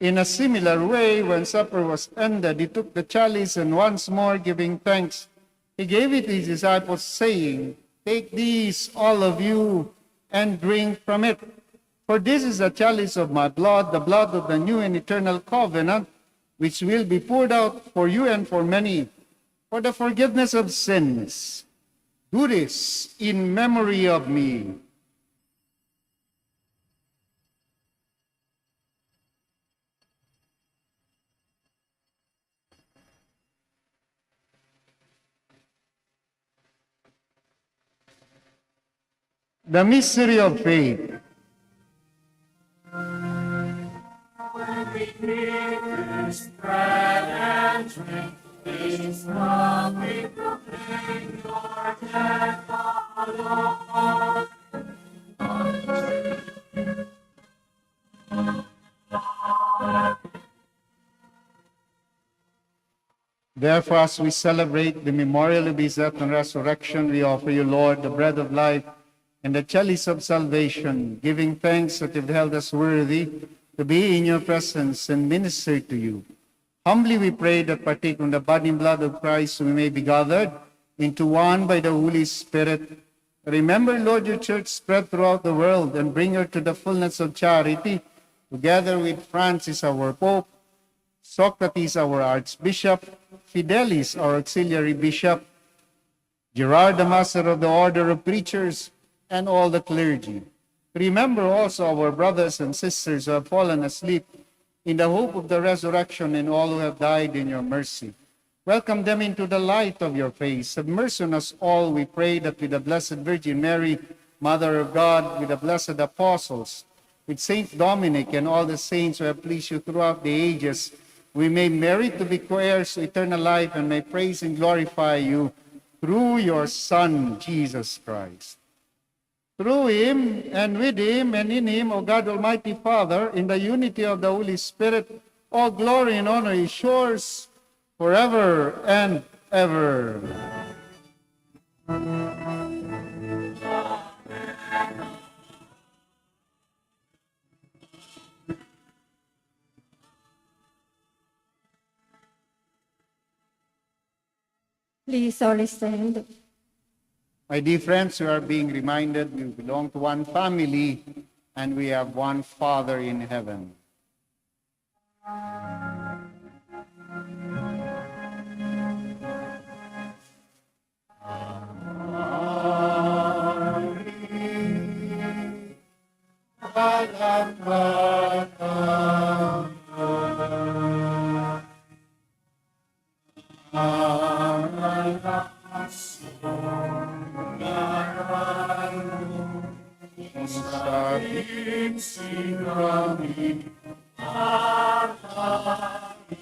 [SPEAKER 3] In a similar way, when supper was ended, he took the chalice and once more giving thanks, he gave it to his disciples, saying, "Take these, all of you, and drink from it. For this is the chalice of my blood, the blood of the new and eternal covenant, which will be poured out for you and for many, for the forgiveness of sins. Do this in memory of me." The mystery of faith. Therefore, as we celebrate the memorial of his death and resurrection, we offer you, Lord, the bread of life and the chalice of salvation, giving thanks that you've held us worthy to be in your presence and minister to you. Humbly we pray that partake from the body and blood of Christ, we may be gathered into one by the Holy Spirit. Remember, Lord, your church spread throughout the world and bring her to the fullness of charity, together with Francis, our Pope, Socrates, our Archbishop, Fidelis, our Auxiliary Bishop, Gerard, the Master of the Order of Preachers, and all the clergy. Remember also our brothers and sisters who have fallen asleep in the hope of the resurrection and all who have died in your mercy. Welcome them into the light of your face. Have mercy on us all, we pray, that with the Blessed Virgin Mary, Mother of God, with the blessed apostles, with Saint Dominic and all the saints who have pleased you throughout the ages, we may merit to be co-heirs to eternal life and may praise and glorify you through your Son, Jesus Christ. Through him, and with him, and in him, O God, Almighty Father, in the unity of the Holy Spirit, all glory and honor is yours forever and ever.
[SPEAKER 1] Please all stand.
[SPEAKER 3] My dear friends, we are being reminded we belong to one family and we have one Father in heaven.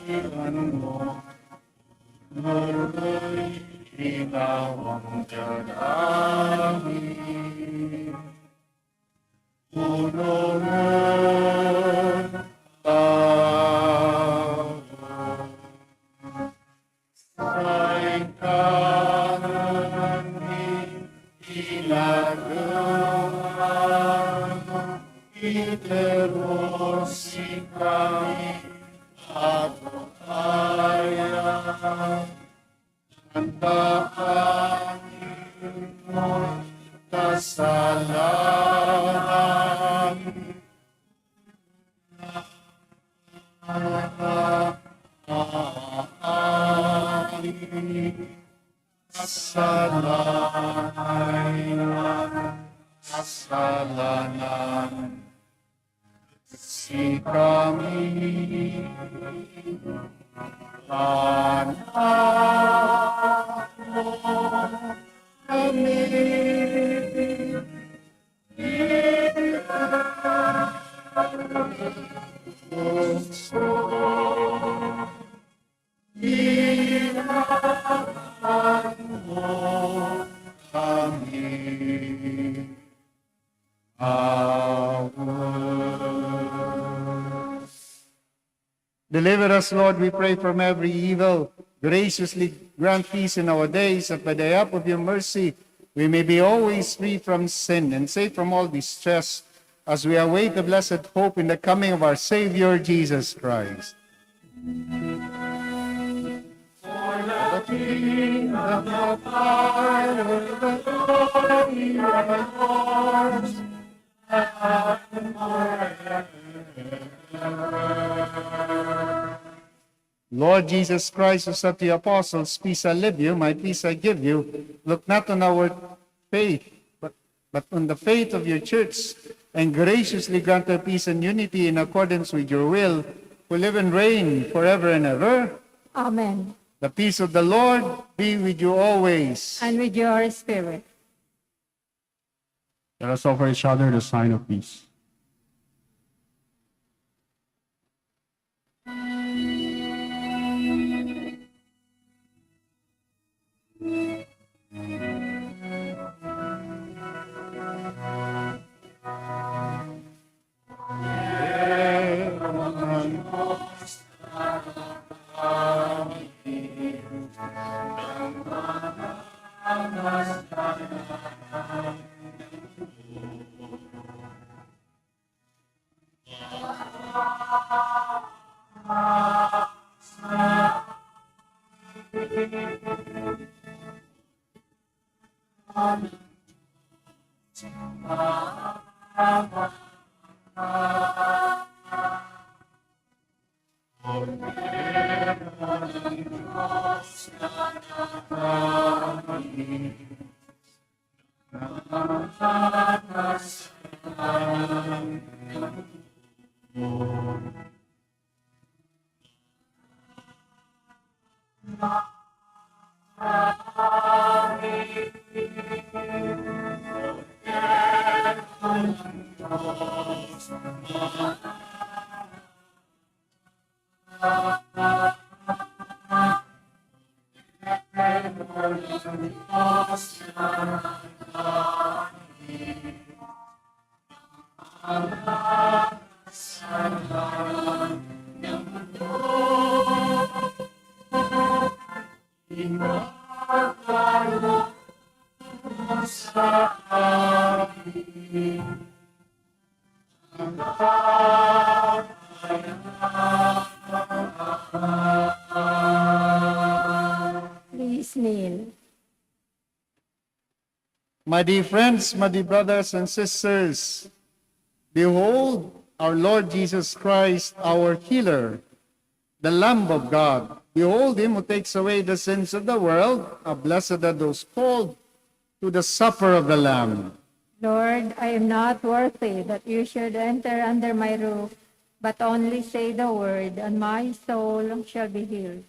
[SPEAKER 4] Ilan mo, Lord'ay ikaw ang dalangin. Punungan tayo sa'y kanan ilagay. Iteros ikay at kaya ang daanin mo kasalanan. Kasalanan si kami anak mo kami puso ilan mo kami
[SPEAKER 3] Deliver us, Lord, we pray, from every evil. Graciously grant peace in our days, that by the help of your mercy we may be always free from sin and safe from all distress, as we await the blessed hope in the coming of our Savior, Jesus Christ.
[SPEAKER 4] For the kingdom, the power, the glory are yours, and forever.
[SPEAKER 3] Lord Jesus Christ, who said to the apostles, "Peace I leave you, my peace I give you," look not on our faith, but on the faith of your church, and graciously grant her peace and unity in accordance with your will, who live and reign forever and ever.
[SPEAKER 1] Amen.
[SPEAKER 3] The peace of the Lord be with you always.
[SPEAKER 1] And with your spirit.
[SPEAKER 5] Let us offer each other the sign of peace.
[SPEAKER 1] Please kneel.
[SPEAKER 3] My dear friends, my dear brothers and sisters, behold our Lord Jesus Christ, our healer, the Lamb of God. Behold him who takes away the sins of the world. How blessed are those called to the supper of the Lamb.
[SPEAKER 1] Lord, I am not worthy that you should enter under my roof, but only say the word, and my soul shall be healed.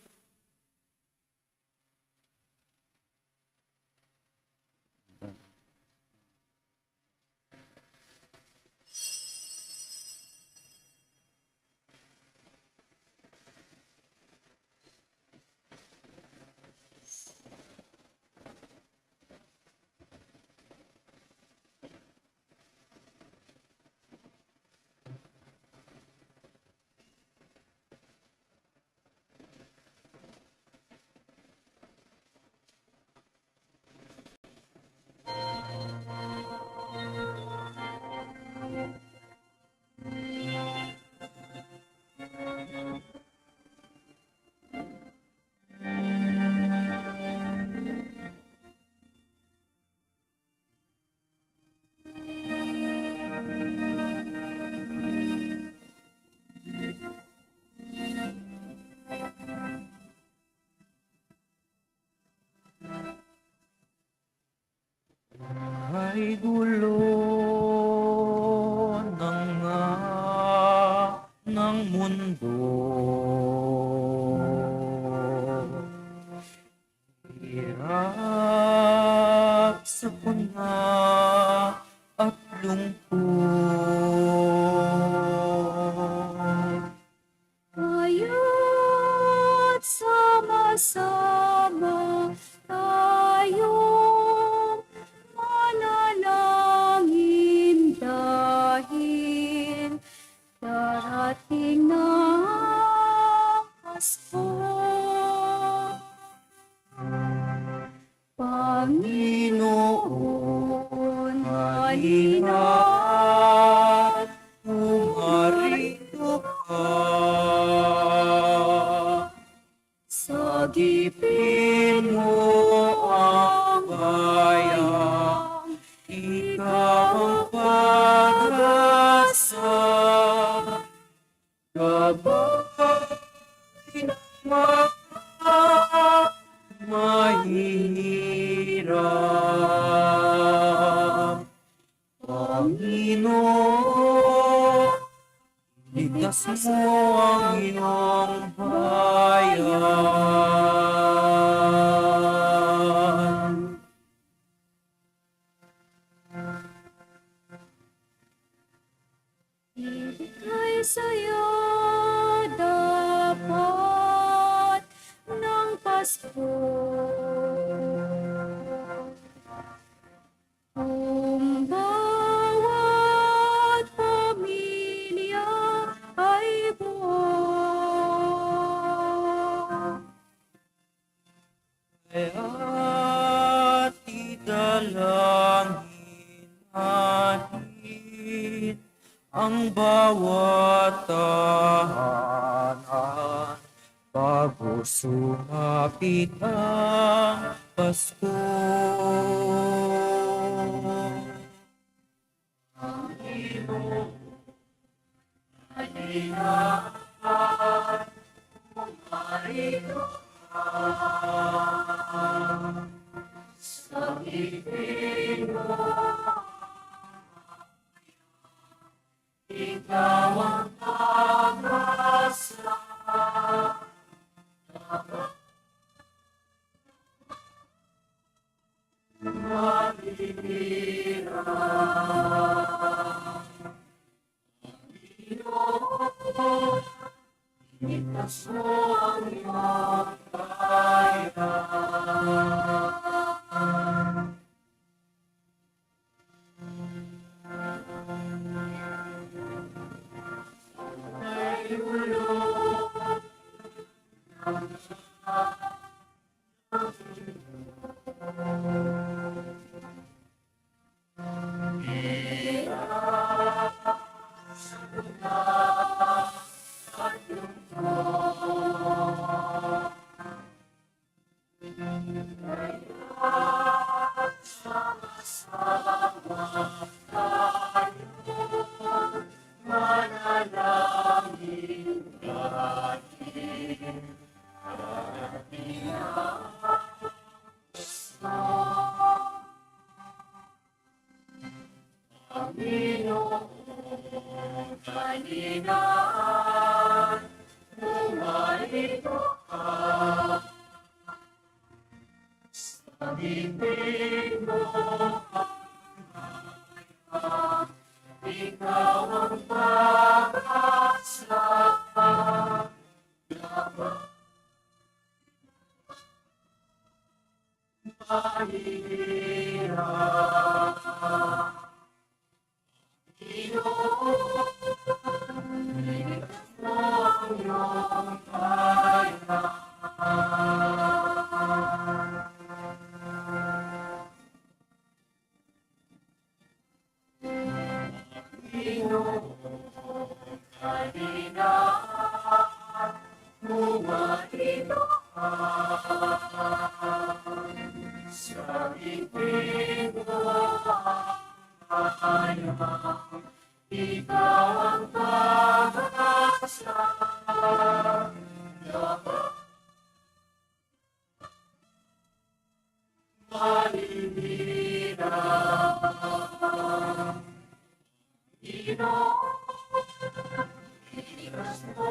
[SPEAKER 6] mundo. Hirap, sakuna at lungkot.
[SPEAKER 7] Kaya't sama-sama tayong manalangin dahil darating na ang Pasko. Panginoon, halina't
[SPEAKER 6] Pumarito ka,
[SPEAKER 7] sagipin mo
[SPEAKER 6] ang bayan, ikaw ang pag-asa, gabay ng mga mahihirap. Panginoon, ligtas mo ang iyong bayan.
[SPEAKER 7] ibigay sa'yo dapat ng Pasko. Kung bawat pamilya ay buo.
[SPEAKER 6] Kaya't idalangin natin ang bawat tahanan bago sumapit ang Pasko.
[SPEAKER 7] Panginoon, ilikas mo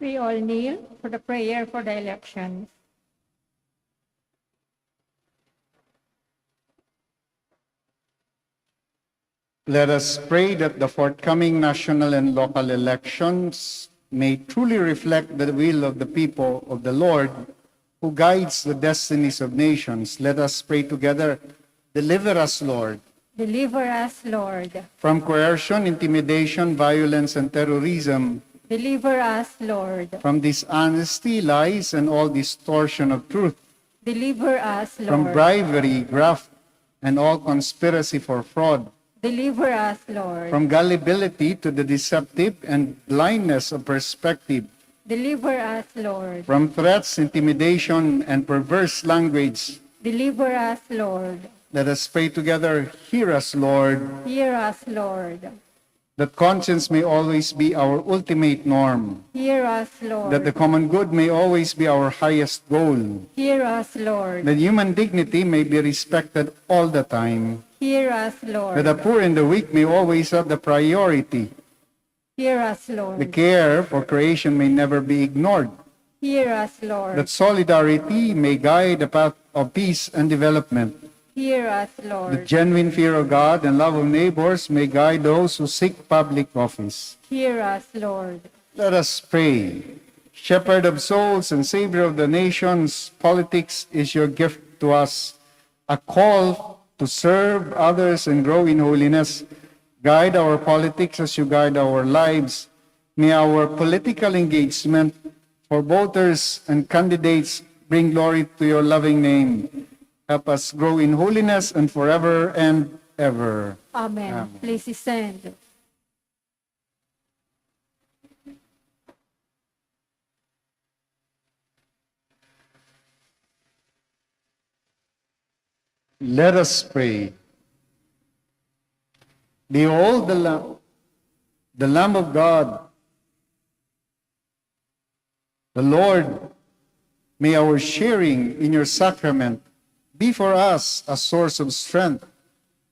[SPEAKER 1] We all kneel for the prayer for the elections.
[SPEAKER 3] Let us pray that the forthcoming national and local elections may truly reflect the will of the people of the Lord who guides the destinies of nations. Let us pray together. Deliver us, Lord,
[SPEAKER 1] Deliver us, Lord.
[SPEAKER 3] from coercion, intimidation, violence, and terrorism,
[SPEAKER 1] Deliver us, Lord.
[SPEAKER 3] from dishonesty, lies, and all distortion of truth,
[SPEAKER 1] Deliver us,
[SPEAKER 3] from
[SPEAKER 1] Lord.
[SPEAKER 3] bribery, graft, and all conspiracy for fraud,
[SPEAKER 1] Deliver us, Lord.
[SPEAKER 3] from gullibility to the deceptive and blindness of perspective,
[SPEAKER 1] Deliver us, Lord.
[SPEAKER 3] from threats, intimidation, and perverse language.
[SPEAKER 1] Deliver us, Lord.
[SPEAKER 3] Let us pray together. Hear us, Lord,
[SPEAKER 1] Hear us, Lord.
[SPEAKER 3] that conscience may always be our ultimate norm,
[SPEAKER 1] Hear us,
[SPEAKER 3] that the
[SPEAKER 1] Lord.
[SPEAKER 3] common good may always be our highest goal,
[SPEAKER 1] Hear us, Lord.
[SPEAKER 3] that human dignity may be respected all the time,
[SPEAKER 1] Hear us,
[SPEAKER 3] that the
[SPEAKER 1] Lord.
[SPEAKER 3] poor and the weak may always have the priority,
[SPEAKER 1] Hear us,
[SPEAKER 3] the
[SPEAKER 1] Lord.
[SPEAKER 3] care for creation may never be ignored,
[SPEAKER 1] Hear us,
[SPEAKER 3] that
[SPEAKER 1] Lord.
[SPEAKER 3] solidarity may guide the path of peace and development,
[SPEAKER 1] Hear us,
[SPEAKER 3] the
[SPEAKER 1] Lord.
[SPEAKER 3] genuine fear of God and love of neighbors may guide those who seek public office.
[SPEAKER 1] Hear us, Lord.
[SPEAKER 3] Let us pray. Shepherd of souls and Savior of the nations, politics is your gift to us, a call to serve others and grow in holiness. Guide our politics as you guide our lives. May our political engagement for voters and candidates bring glory to your loving name. Help us grow in holiness and forever and ever.
[SPEAKER 1] Amen. Please stand.
[SPEAKER 3] Let us pray. Behold the Lamb of God, the Lord. May our sharing in your sacrament be for us a source of strength,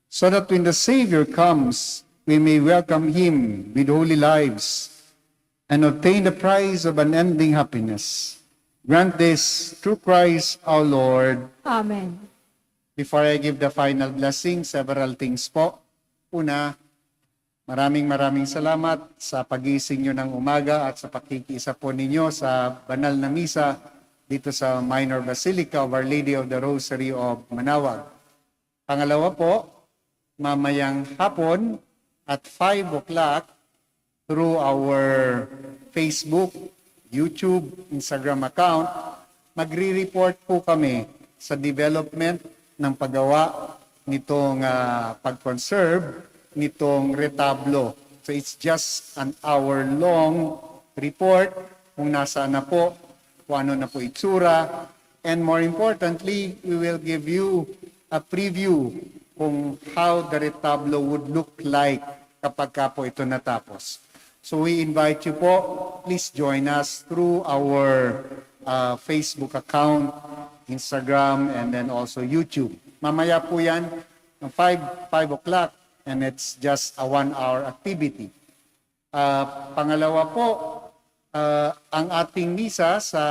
[SPEAKER 3] so that when the Savior comes, we may welcome him with holy lives and obtain the prize of unending happiness. Grant this through Christ our Lord.
[SPEAKER 1] Amen.
[SPEAKER 3] Before I give the final blessing, several things po. Una, maraming salamat sa pagising nyo ng umaga at sa pakikiisa po ninyo sa banal na misa dito sa Minor Basilica of Our Lady of the Rosary of Manaoag. Pangalawa po, mamayang hapon at 5 o'clock through our Facebook, YouTube, Instagram account, magre-report po kami sa development ng paggawa nitong pag-conserve nitong retablo. So it's just an hour-long report kung nasaan na po, kung ano na po itsura, and more importantly, we will give you a preview kung how the retablo would look like kapag ka po ito natapos. So we invite you po, please join us through our Facebook account, Instagram, and then also YouTube. Mamaya po yan, 5 o'clock, and it's just a 1-hour activity. Pangalawa po, Ang ating misa sa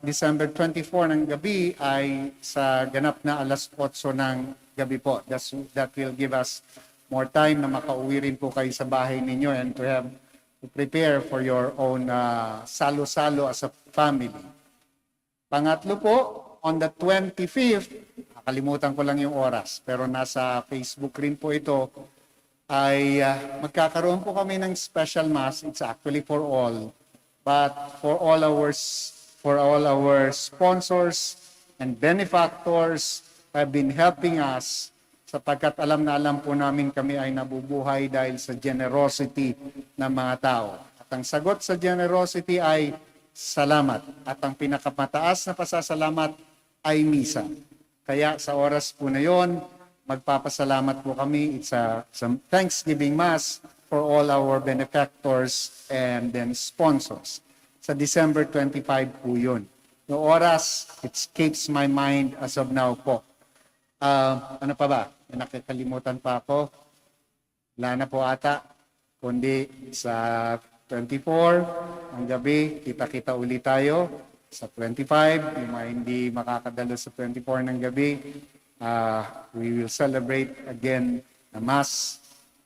[SPEAKER 3] December 24 ng gabi ay sa ganap na alas 8 ng gabi po. That will give us more time na makauwi rin po kayo sa bahay ninyo and to prepare for your own salo-salo as a family. Pangatlo po, on the 25th, nakalimutan ko lang yung oras, pero nasa Facebook rin po ito, ay magkakaroon po kami ng special mass. It's actually for all, but for all our sponsors and benefactors have been helping us sapagkat alam na alam po namin kami ay nabubuhay dahil sa generosity ng mga tao. At ang sagot sa generosity ay salamat. At ang pinakamataas na pasasalamat ay misa. Kaya sa oras po na yon, magpapasalamat po kami. It's a Thanksgiving Mass for all our benefactors and then sponsors. Sa December 25 po yun. Yung oras, it escapes my mind as of now po. Ano pa ba? May nakakalimutan pa ako. Wala na po ata. Kundi sa 24, ang gabi, kita-kita ulit tayo. Sa 25, yung mga hindi makakadalo sa 24 ng gabi, we will celebrate again the Mass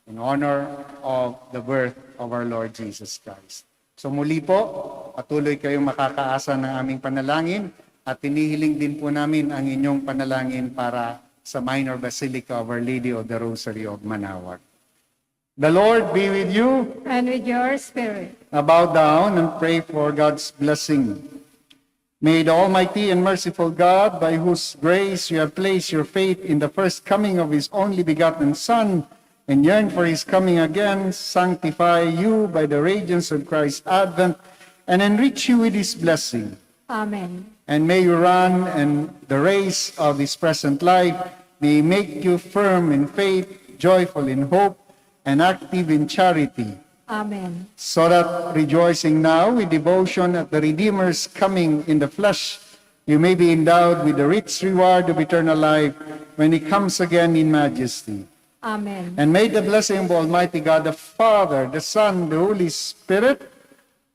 [SPEAKER 3] in honor of the birth of our Lord Jesus Christ. So muli po, patuloy kayong makakaasa ng aming panalangin at tinihiling din po namin ang inyong panalangin para sa Minor Basilica of Our Lady of the Rosary of Manaoag. The Lord be with you.
[SPEAKER 1] And with your spirit.
[SPEAKER 3] Now bow down and pray for God's blessing. May the Almighty and merciful God, by whose grace you have placed your faith in the first coming of His only begotten Son, and yearn for His coming again, sanctify you by the radiance of Christ's advent, and enrich you with His blessing.
[SPEAKER 1] Amen.
[SPEAKER 3] And may you run and the race of this present life may make you firm in faith, joyful in hope, and active in charity.
[SPEAKER 1] Amen.
[SPEAKER 3] So that, rejoicing now with devotion at the Redeemer's coming in the flesh, you may be endowed with the rich reward of eternal life when He comes again in majesty.
[SPEAKER 1] Amen.
[SPEAKER 3] And may the blessing of Almighty God, the Father, the Son, the Holy Spirit,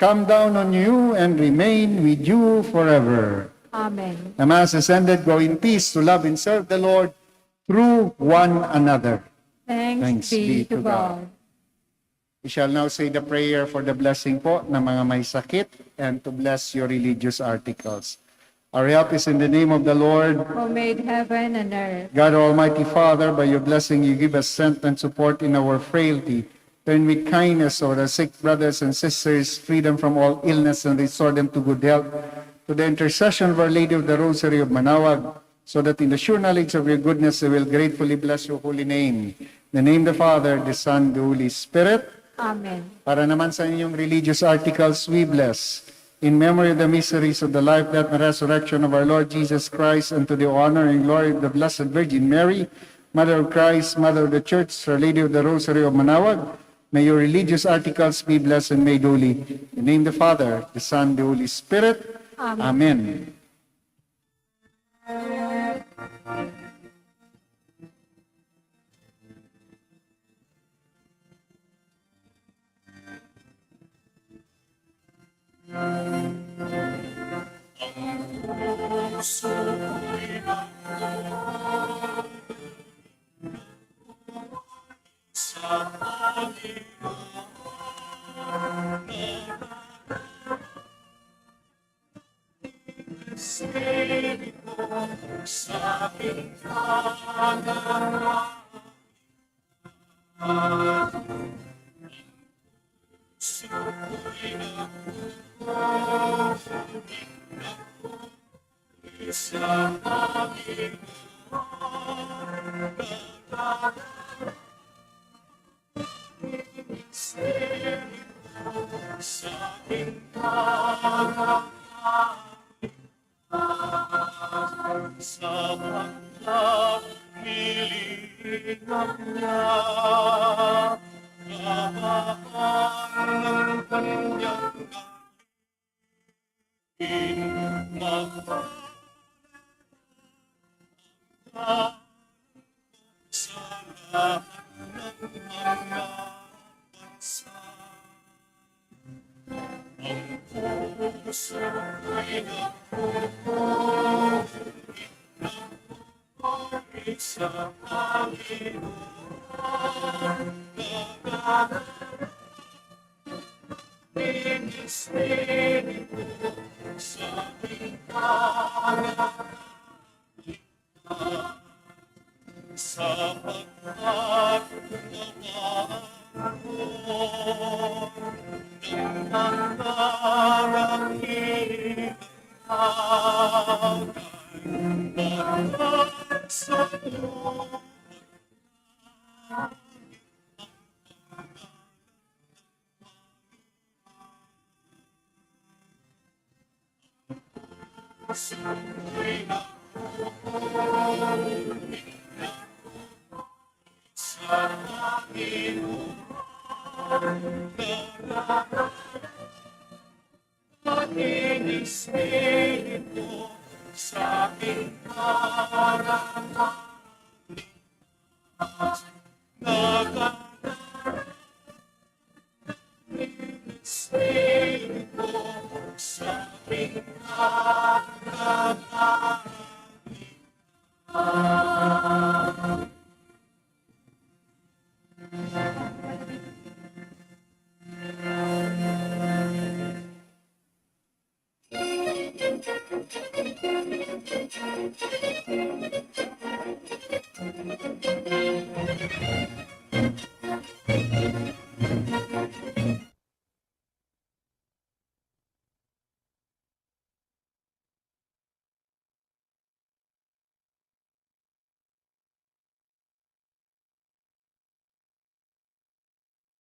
[SPEAKER 3] come down on you and remain with you forever.
[SPEAKER 1] Amen.
[SPEAKER 3] The Mass is ended. Go in peace to love and serve the Lord through one another.
[SPEAKER 1] Thanks be to God.
[SPEAKER 3] We shall now say the prayer for the blessing po ng mga may sakit and to bless your religious articles. Our help is in the name of the Lord.
[SPEAKER 1] Who made heaven and earth.
[SPEAKER 3] God Almighty Father, by your blessing you give us strength and support in our frailty. Turn with kindness over our sick brothers and sisters, freedom from all illness and restore them to good health. To the intercession of Our Lady of the Rosary of Manaoag, so that in the sure knowledge of your goodness they will gratefully bless your holy name. In the name of the Father, the Son, the Holy Spirit.
[SPEAKER 1] Amen.
[SPEAKER 3] Para naman sa inyong religious articles, we bless. In memory of the mysteries of the life, death, and resurrection of our Lord Jesus Christ, and to the honor and glory of the Blessed Virgin Mary, Mother of Christ, Mother of the Church, Our Lady of the Rosary of Manaoag, may your religious articles be blessed and made holy. In the name of the Father, the Son, the Holy Spirit. Amen.
[SPEAKER 4] puso ay napupuno sa Panginoon. Nagdarating Espiritu sa bintana sapagkat nangangako ng darating bagay sa iyo. Sa Panginoon, ating Espiritu sa ating karamdaman. Nagdarating Espiritu sa ating karamdaman.